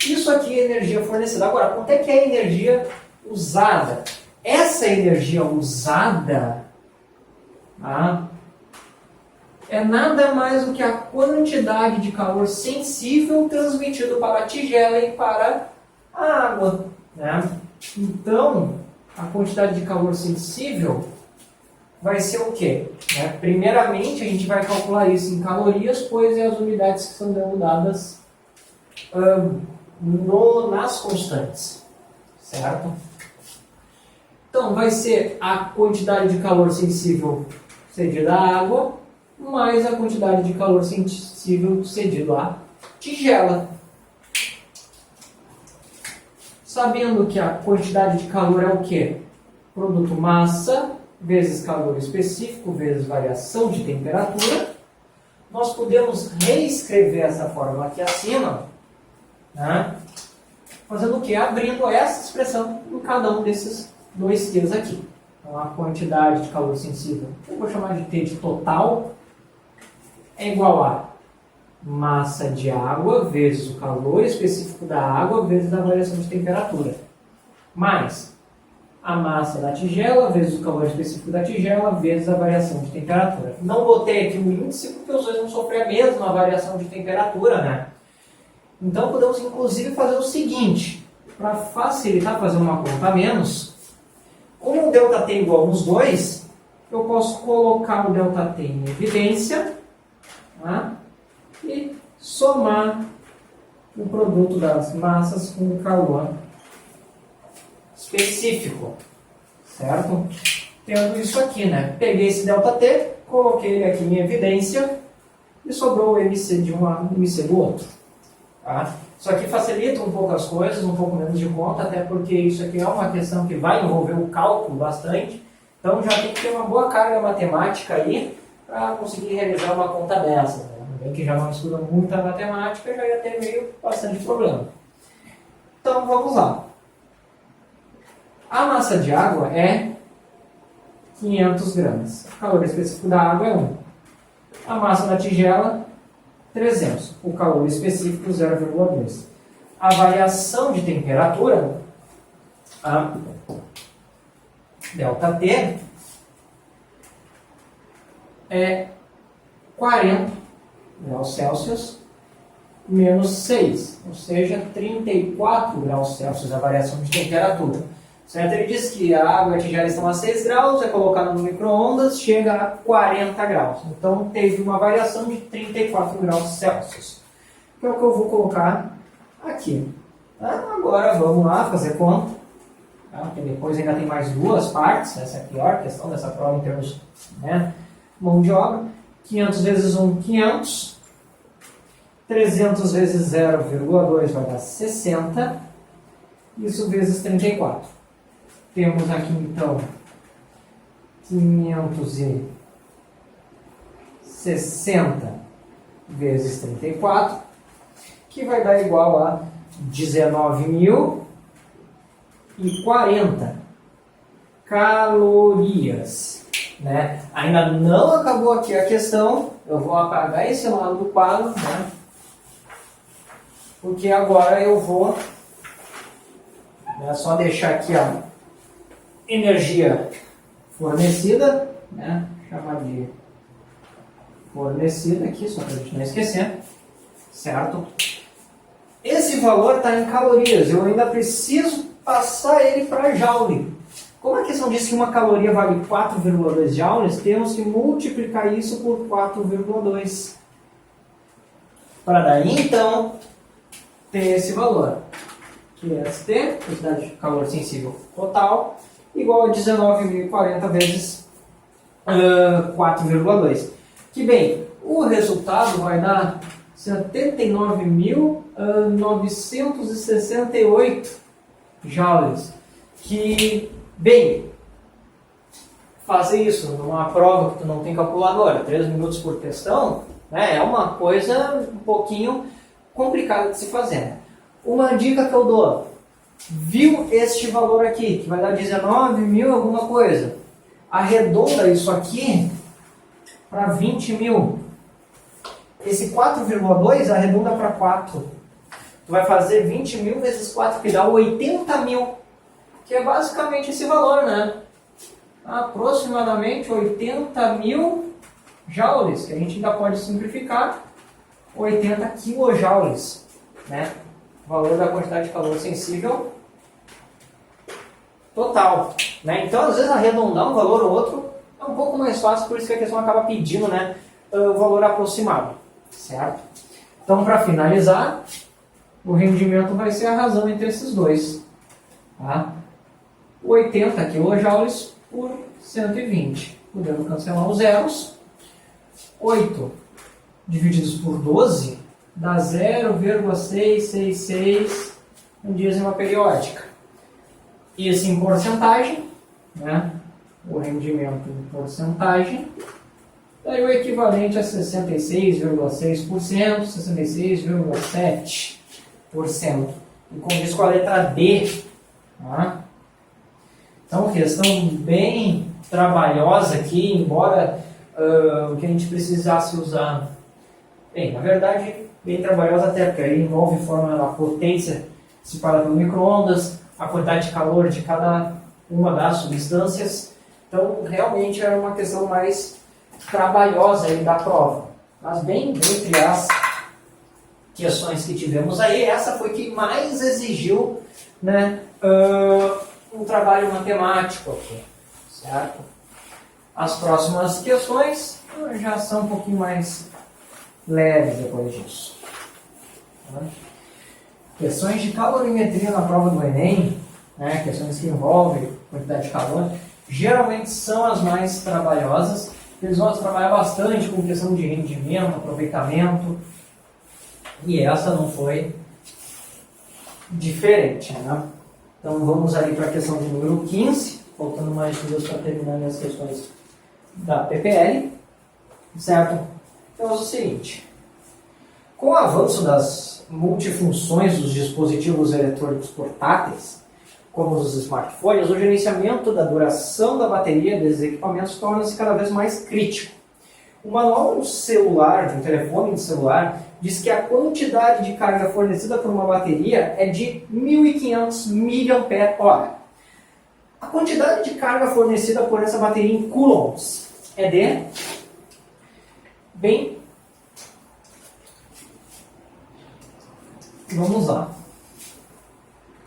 S1: isso aqui é energia fornecida. Agora, quanto é que é a energia usada? Essa energia usada, tá, é nada mais do que a quantidade de calor sensível transmitido para a tigela e para a água, né? Então, a quantidade de calor sensível vai ser o quê? Primeiramente, a gente vai calcular isso em calorias, pois é as unidades que estão dando dadas nas constantes, certo? Então, vai ser a quantidade de calor sensível cedida à água, mais a quantidade de calor sensível cedido à tigela. Sabendo que a quantidade de calor é o quê? Produto massa vezes calor específico vezes variação de temperatura, nós podemos reescrever essa fórmula aqui acima, né, fazendo o quê? Abrindo essa expressão em cada um desses dois T's aqui. Então, a quantidade de calor sensível, eu vou chamar de T de total, é igual a massa de água vezes o calor específico da água vezes a variação de temperatura, mais a massa da tigela vezes o calor específico da tigela vezes a variação de temperatura. Não botei aqui o índice porque os dois vão sofrer a mesma variação de temperatura, né? Então podemos inclusive fazer o seguinte, para facilitar fazer uma conta a menos, como o ΔT é igual nos dois, eu posso colocar o ΔT em evidência, tá? E somar o produto das massas com o calor específico, certo? Tendo isso aqui, né? Peguei esse ΔT, coloquei ele aqui em evidência e sobrou o MC de um lado e o MC do outro. Tá? Isso aqui facilita um pouco as coisas, um pouco menos de conta, até porque isso aqui é uma questão que vai envolver o cálculo bastante, então já tem que ter uma boa carga matemática aí para conseguir realizar uma conta dessa. Né? Alguém que já não estuda muita matemática já ia ter meio bastante problema. Então vamos lá. A massa de água é 500 gramas. O calor específico da água é 1. A massa da tigela, 300. O calor específico, 0,2. A variação de temperatura, a ΔT, é 40 graus Celsius menos 6, ou seja, 34 graus Celsius a variação de temperatura. Certo? Ele diz que a água e a tigela estão a 6 graus, é colocado no micro-ondas, chega a 40 graus. Então teve uma variação de 34 graus Celsius. Que é o que eu vou colocar aqui. Agora vamos lá fazer conta. Porque depois ainda tem mais duas partes. Essa é a pior questão dessa prova em termos de mão de obra. 500 vezes 1, 500. 300 vezes 0,2 vai dar 60. Isso vezes 34. Temos aqui, então, 560 vezes 34, que vai dar igual a 19.040 calorias. Né? Ainda não acabou aqui a questão, eu vou apagar esse lado do quadro, né? Porque agora eu vou só deixar aqui a energia fornecida, né? Chamar de fornecida aqui, só para a gente não esquecer, certo? Esse valor está em calorias, eu ainda preciso passar ele para joule. Como a questão diz que uma caloria vale 4,2 joules, temos que multiplicar isso por 4,2. Para daí, então, ter esse valor. Que é ST, quantidade de calor sensível total, igual a 19.040 vezes 4,2. Que bem, o resultado vai dar 79.968 joules. Que, bem, fazer isso numa prova que tu não tem calculadora, 3 minutos por questão, né, é uma coisa um pouquinho complicada de se fazer. Uma dica que eu dou: viu este valor aqui, que vai dar 19.000 alguma coisa, arredonda isso aqui para 20.000. Esse 4,2 arredonda para 4. Tu vai fazer 20.000 vezes 4, que dá 80.000, que é basicamente esse valor, né? Aproximadamente 80.000 joules, que a gente ainda pode simplificar, 80 quilojoules, né? O valor da quantidade de calor sensível total, né? Então, às vezes, arredondar um valor ou outro é um pouco mais fácil, por isso que a questão acaba pedindo, né, o valor aproximado, certo? Então, para finalizar, o rendimento vai ser a razão entre esses dois, tá? 80 kJ por 120, podendo cancelar os zeros. 8 divididos por 12 dá 0,666 em dízima periódica. Isso em porcentagem, né? O rendimento em porcentagem daí o equivalente a 66,6%, 66,7%.
S2: e condiz com a letra D. Tá? Então, questão bem trabalhosa aqui, embora o que a gente precisasse usar, bem, na verdade, bem trabalhosa até, porque aí envolve fórmula da potência dissipada pelo micro-ondas, a quantidade de calor de cada uma das substâncias. Então, realmente era uma questão mais trabalhosa aí da prova. Mas bem, entre as questões que tivemos aí, essa foi que mais exigiu, né, um trabalho matemático aqui, certo? As próximas questões já são um pouquinho mais leves depois disso. Tá? Questões de calorimetria na prova do Enem, né, questões que envolvem quantidade de calor, geralmente são as mais trabalhosas. Eles vão trabalhar bastante com questão de rendimento, aproveitamento, e essa não foi diferente, né? Então vamos ali para a questão de número 15, faltando mais duas para terminar as questões da PPL, certo? Então é o seguinte, com o avanço das multifunções dos dispositivos eletrônicos portáteis, como os smartphones, o gerenciamento da duração da bateria desses equipamentos torna-se cada vez mais crítico. O manual de um celular, de um telefone de celular, diz que a quantidade de carga fornecida por uma bateria é de 1.500 mAh. A quantidade de carga fornecida por essa bateria em coulombs é de... Bem, vamos lá.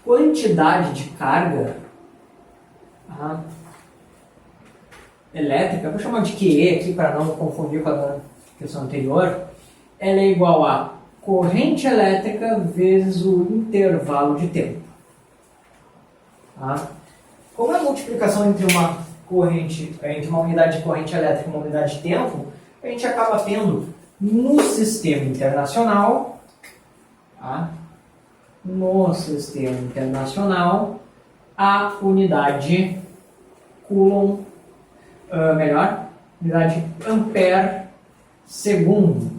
S2: Quantidade de carga elétrica, vou chamar de QE aqui para não confundir com a questão anterior, ela é igual a corrente elétrica vezes o intervalo de tempo. Tá? Como é a multiplicação entre uma unidade de corrente elétrica e uma unidade de tempo, a gente acaba tendo no sistema internacional, tá? No sistema internacional, a unidade Coulomb, unidade ampere segundo,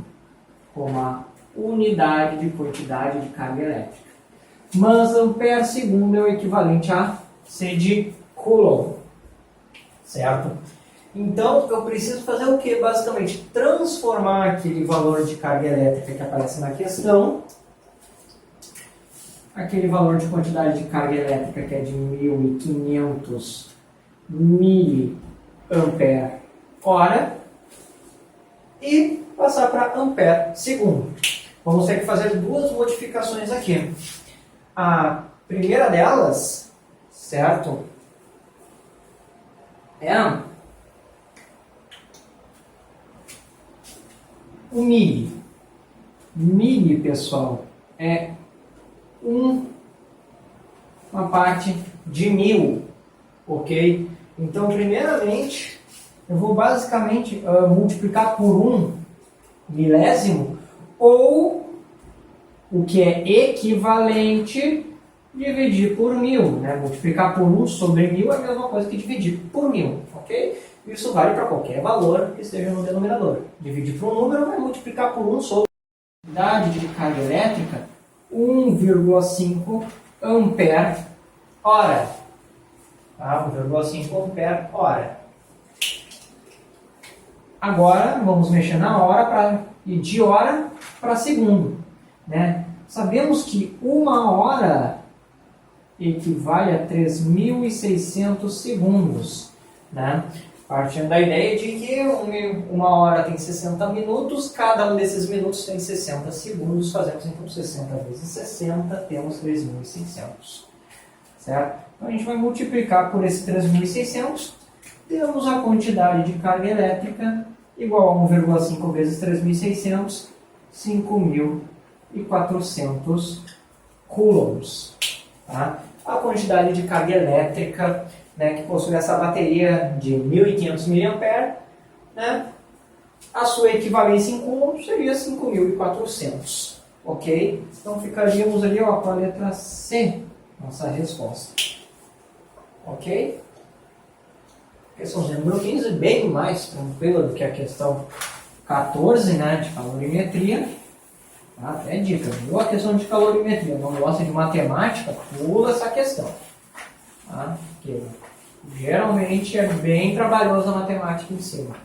S2: como a unidade de quantidade de carga elétrica. Mas ampere segundo é o equivalente a C de Coulomb, certo? Então, eu preciso fazer o que? Basicamente, transformar aquele valor de carga elétrica que aparece na questão, aquele valor de quantidade de carga elétrica que é de 1.500 mAh, e passar para ampere segundo. Vamos ter que fazer duas modificações aqui. A primeira delas, certo, é o milli. Milli, pessoal, é uma parte de 1000, ok? Então, primeiramente, eu vou basicamente multiplicar por 1 milésimo, ou o que é equivalente, dividir por 1000. Né? Multiplicar por 1 sobre 1000 é a mesma coisa que dividir por 1000, ok? Isso vale para qualquer valor que esteja no denominador. Dividir por um número vai multiplicar por 1 sobre a unidade de carga elétrica, 1,5 ampere hora. Tá? 1,5 ampere hora. Agora vamos mexer na hora e de hora para segundo. Né? Sabemos que uma hora equivale a 3.600 segundos. Né? Partindo da ideia de que uma hora tem 60 minutos, cada um desses minutos tem 60 segundos, fazemos então 60 vezes 60, temos 3.600. Certo? Então a gente vai multiplicar por esse 3.600, temos a quantidade de carga elétrica igual a 1,5 vezes 3.600, 5.400 coulombs. Tá? A quantidade de carga elétrica, né, que possui essa bateria de 1.500 mAh, né, a sua equivalência em coulombs seria 5.400. Ok? Então ficaríamos ali com a letra C, nossa resposta. Ok? Questão número 15, bem mais tranquila do que a questão 14, né, de calorimetria. Tá? Até dica, viu a questão de calorimetria, não gosta de matemática, pula essa questão. Tá? Porque geralmente é bem trabalhosa a matemática em cima.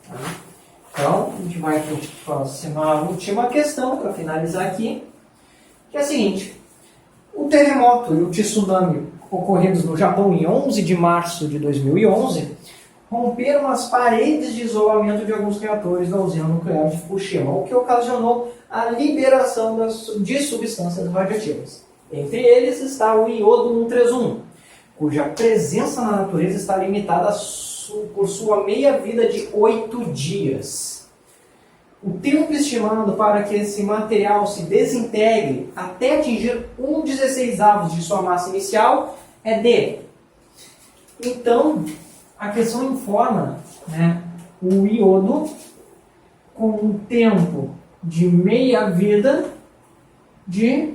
S2: Tá? Então, a gente vai para a última questão para finalizar aqui, que é a seguinte: o terremoto e o tsunami ocorridos no Japão em 11 de março de 2011 romperam as paredes de isolamento de alguns reatores da usina nuclear de Fukushima, o que ocasionou a liberação de substâncias radioativas. Entre eles está o iodo 131, cuja presença na natureza está limitada por sua meia-vida de 8 dias. O tempo estimado para que esse material se desintegre até atingir 1/16 de sua massa inicial é de... Então, a questão informa, né, o iodo com um tempo de meia-vida de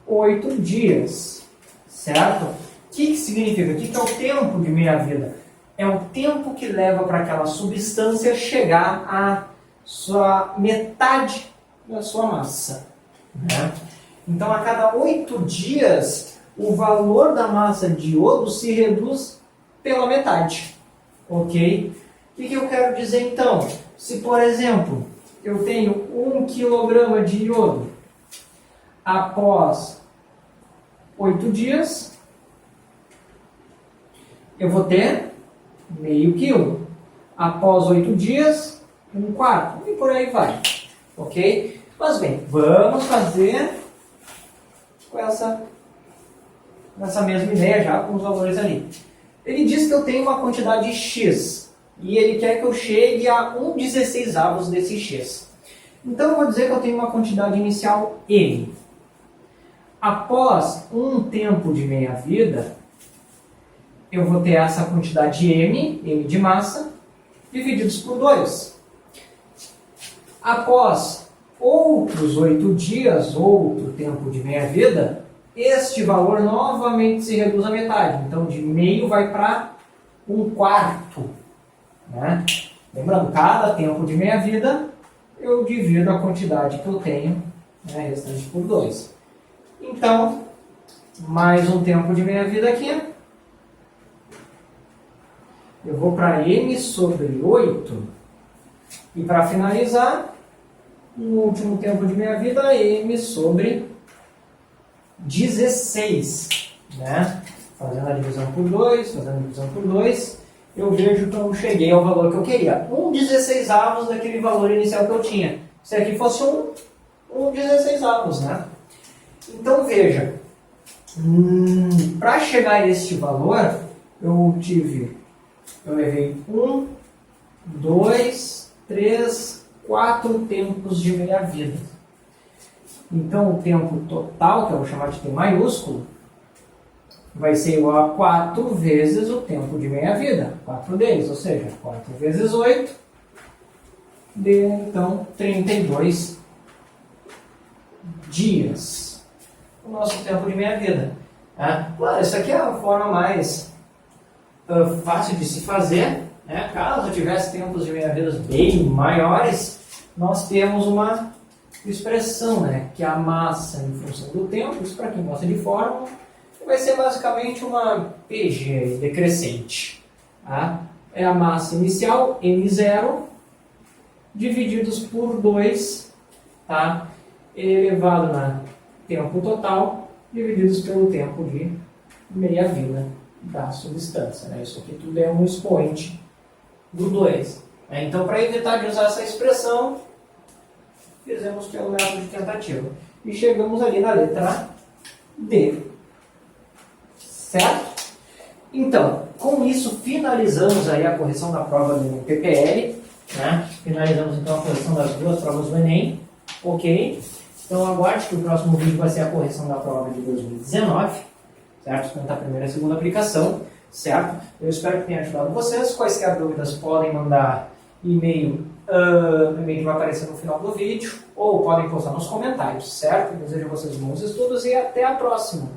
S2: 8 dias, certo? O que significa? O que é o tempo de meia-vida? É o tempo que leva para aquela substância chegar a sua metade da sua massa. Né? Então, a cada 8 dias, o valor da massa de iodo se reduz pela metade. Ok? O que eu quero dizer então? Se, por exemplo, eu tenho 1 kg de iodo, após 8 dias, eu vou ter meio quilo. Após 8 dias, 1/4. E por aí vai. Ok? Mas bem, vamos fazer com essa mesma ideia já com os valores ali. Ele diz que eu tenho uma quantidade X e ele quer que eu chegue a 1/16 desse X. Então eu vou dizer que eu tenho uma quantidade inicial M. Após um tempo de meia-vida, eu vou ter essa quantidade M de massa, divididos por 2. Após outros 8 dias, outro tempo de meia-vida, este valor novamente se reduz à metade. Então, de meio vai para 1/4. Né? Lembrando, cada tempo de meia-vida, eu divido a quantidade que eu tenho, né, restante por 2. Então, mais um tempo de meia-vida aqui. Eu vou para M sobre 8. E para finalizar, no último tempo de meia-vida, M sobre 16. Né? Fazendo a divisão por 2, eu vejo que eu cheguei ao valor que eu queria. 1/16 daquele valor inicial que eu tinha. Se aqui fosse 1/16, né? Então veja, para chegar a este valor, eu levei 1, 2, 3, 4 tempos de meia-vida. Então o tempo total, que eu vou chamar de T maiúsculo, vai ser igual a 4 vezes o tempo de meia-vida. 4 deles, ou seja, 4 vezes 8, deu então 32 dias. O nosso tempo de meia-vida. Claro, isso aqui é a forma mais fácil de se fazer. Né? Caso tivesse tempos de meia-vida bem maiores, nós temos uma expressão, né? Que é a massa em função do tempo. Isso, para quem gosta de fórmula, vai ser basicamente uma PG decrescente. Tá? É a massa inicial, M0, divididos por 2, tá? Elevado a tempo total, divididos pelo tempo de meia-vida da substância. Né? Isso aqui tudo é um expoente do 2. Então, para evitar de usar essa expressão, fizemos pelo método de tentativa. E chegamos ali na letra D. Certo? Então, com isso, finalizamos aí a correção da prova do PPL. Né? Finalizamos então a correção das duas provas do Enem. Ok? Então aguarde que o próximo vídeo vai ser a correção da prova de 2019. Certo? Tanto a primeira e a segunda aplicação. Certo? Eu espero que tenha ajudado vocês. Quaisquer dúvidas podem mandar e-mail. O e-mail vai aparecer no final do vídeo. Ou podem postar nos comentários. Certo? Desejo a vocês bons estudos e até a próxima.